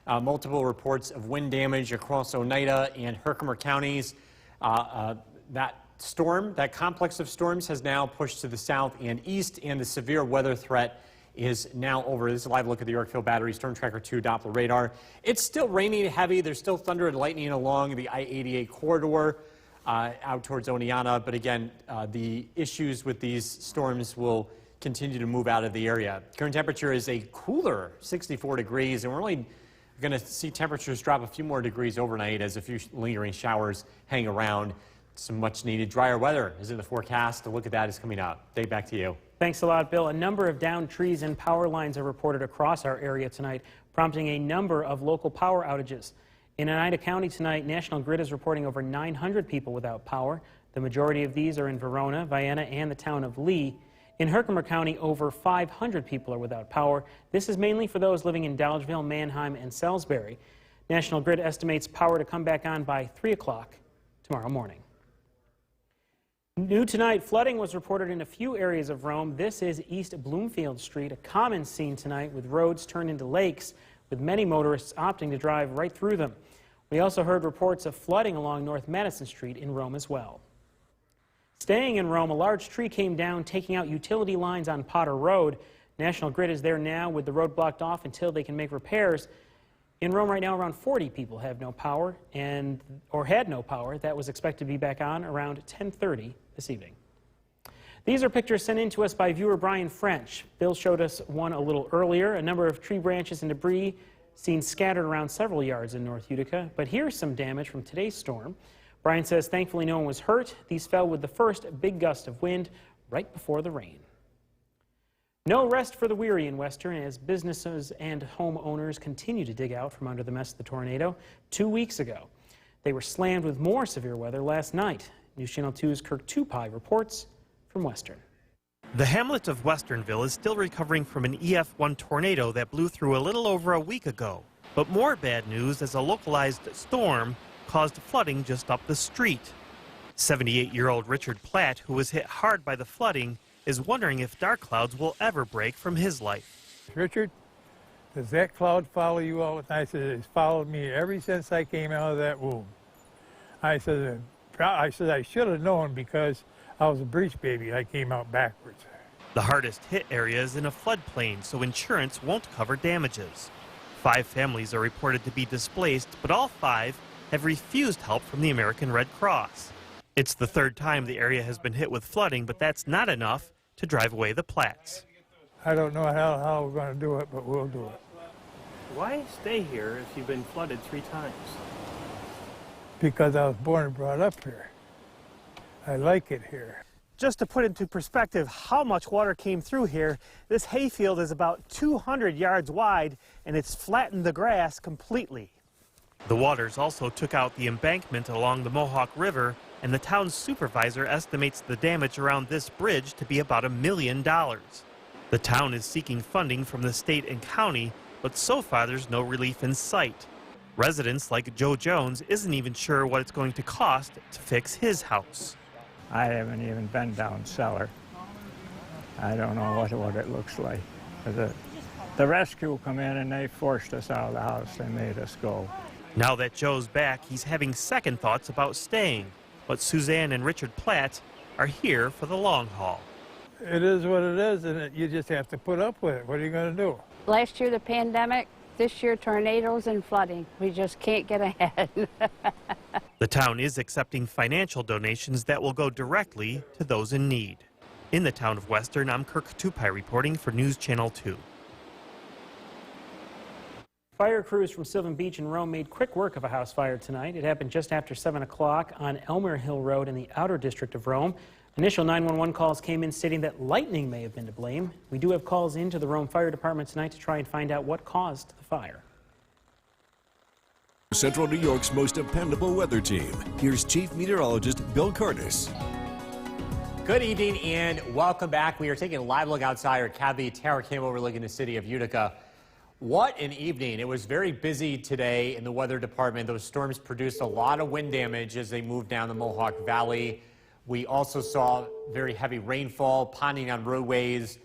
Multiple reports of wind damage across Oneida and Herkimer counties. That storm, that complex of storms, has now pushed to the south and east, and the severe weather threat is now over. This is a live look at the Yorkville Battery Storm Tracker 2 Doppler radar. It's still raining heavy. There's still thunder and lightning along the I-88 corridor out towards Oneonta. But again, the issues with these storms will continue to move out of the area. Current temperature is a cooler 64 degrees, and we're only going to see temperatures drop a few more degrees overnight as a few lingering showers hang around. Some much needed drier weather is in the forecast. A look at that is coming up. Dave, back to you. Thanks a lot, Bill. A number of downed trees and power lines are reported across our area tonight, prompting a number of local power outages. In Oneida County tonight, National Grid is reporting over 900 people without power. The majority of these are in Verona, Vienna, and the town of Lee. In Herkimer County, over 500 people are without power. This is mainly for those living in Dolgeville, Manheim, and Salisbury. National Grid estimates power to come back on by 3 o'clock tomorrow morning. New tonight, flooding was reported in a few areas of Rome. This is East Bloomfield Street, a common scene tonight with roads turned into lakes, with many motorists opting to drive right through them. We also heard reports of flooding along North Madison Street in Rome as well. Staying in Rome, a large tree came down, taking out utility lines on Potter Road. National Grid is there now with the road blocked off until they can make repairs. In Rome right now, around 40 people have no power or had no power. That was expected to be back on around 10:30 this evening. These are pictures sent in to us by viewer Brian French. Bill showed us one a little earlier. A number of tree branches and debris seen scattered around several yards in North Utica. But here's some damage from today's storm. Brian says thankfully no one was hurt. These fell with the first big gust of wind right before the rain. No rest for the weary in Western as businesses and homeowners continue to dig out from under the mess of the tornado. 2 weeks ago, they were slammed with more severe weather last night. News Channel 2's Kirk Tupai reports from Western. The hamlet of Westernville is still recovering from an EF1 tornado that blew through a little over a week ago. But more bad news as a localized storm caused flooding just up the street. 78-year-old Richard Platt, who was hit hard by the flooding, is wondering if dark clouds will ever break from his life. Richard, does that cloud follow you all the time? I said, it's followed me ever since I came out of that womb. I said I should have known because I was a breech baby. I came out backwards. The hardest hit area is in a floodplain, so insurance won't cover damages. 5 families are reported to be displaced, but all 5 have refused help from the American Red Cross. It's the 3rd time the area has been hit with flooding, but that's not enough to drive away the Platts. I don't know how we're going to do it, but we'll do it. Why stay here if you've been flooded 3 times? Because I was born and brought up here. I like it here. Just to put into perspective how much water came through here, this hayfield is about 200 yards wide and it's flattened the grass completely. The waters also took out the embankment along the Mohawk River, and the town's supervisor estimates the damage around this bridge to be about $1 million. The town is seeking funding from the state and county, but so far there's no relief in sight. Residents like Joe Jones isn't even sure what it's going to cost to fix his house. I haven't even been down cellar. I don't know what it looks like. The rescue come in and they forced us out of the house. They made us go. Now that Joe's back, he's having second thoughts about staying. But Suzanne and Richard Platt are here for the long haul. It is what it is, and you just have to put up with it. What are you going to do? Last year, the pandemic. This year, tornadoes and flooding. We just can't get ahead. The town is accepting financial donations that will go directly to those in need. In the town of Western, I'm Kirk Tupai reporting for News Channel 2. Fire crews from Sylvan Beach and Rome made quick work of a house fire tonight. It happened just after 7 o'clock on Elmer Hill Road in the outer district of Rome. Initial 911 calls came in stating that lightning may have been to blame. We do have calls into the Rome Fire Department tonight to try and find out what caused the fire. Central New York's most dependable weather team. Here's Chief Meteorologist Bill Curtis. Good evening and welcome back. We are taking a live look outside our Cavity Tower cam overlooking the city of Utica. What an evening. It was very busy today in the weather department. Those storms produced a lot of wind damage as they moved down the Mohawk Valley. We also saw very heavy rainfall, ponding on roadways.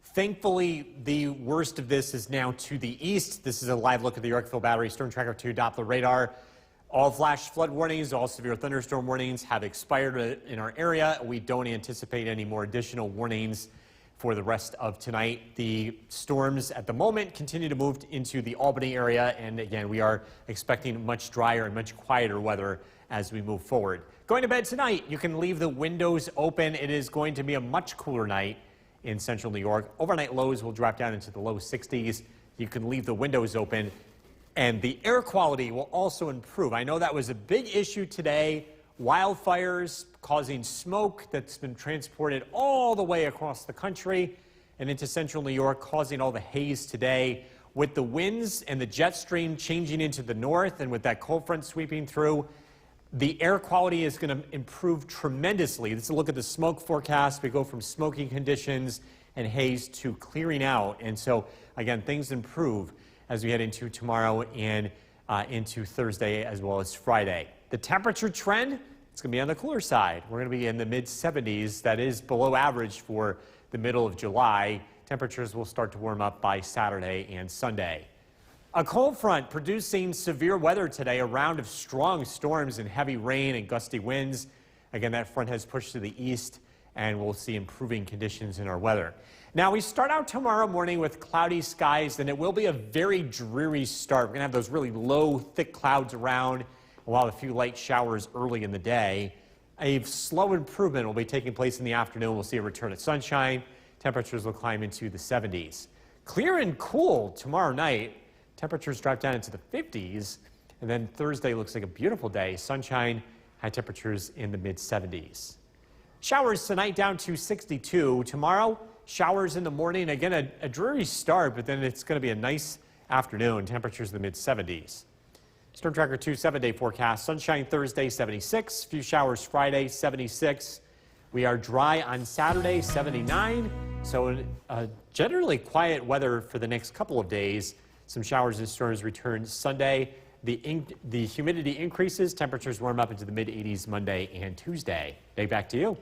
Thankfully, the worst of this is now to the east. This is a live look at the Yorkville Battery Storm Tracker 2 Doppler radar. All flash flood warnings, all severe thunderstorm warnings have expired in our area. We don't anticipate any more additional warnings for the rest of tonight. The storms at the moment continue to move into the Albany area, and again, we are expecting much drier and much quieter weather as we move forward. Going to bed tonight, you can leave the windows open. It is going to be a much cooler night in central New York. Overnight lows will drop down into the low 60s. You can leave the windows open, and the air quality will also improve. I know that was a big issue today. Wildfires causing smoke that's been transported all the way across the country and into central New York, causing all the haze today. With the winds and the jet stream changing into the north and with that cold front sweeping through, the air quality is going to improve tremendously. Let's look at the smoke forecast. We go from smoky conditions and haze to clearing out. And so, again, things improve as we head into tomorrow and into Thursday as well as Friday. The temperature trend, it's going to be on the cooler side. We're going to be in the mid-70s. That is below average for the middle of July. Temperatures will start to warm up by Saturday and Sunday. A cold front producing severe weather today, a round of strong storms and heavy rain and gusty winds. Again, that front has pushed to the east, and we'll see improving conditions in our weather. Now, we start out tomorrow morning with cloudy skies, and it will be a very dreary start. We're going to have those really low, thick clouds around, while a few light showers early in the day. A slow improvement will be taking place in the afternoon. We'll see a return of sunshine. Temperatures will climb into the 70s. Clear and cool tomorrow night. Temperatures drop down into the 50s, and then Thursday looks like a beautiful day. Sunshine, high temperatures in the mid-70s. Showers tonight down to 62. Tomorrow, showers in the morning. Again, a dreary start, but then it's going to be a nice afternoon. Temperatures in the mid-70s. Storm Tracker 2 7-day forecast. Sunshine Thursday, 76. Few showers Friday, 76. We are dry on Saturday, 79. So generally quiet weather for the next couple of days. Some showers and storms return Sunday. The humidity increases. Temperatures warm up into the mid-80s Monday and Tuesday. Dave, back to you.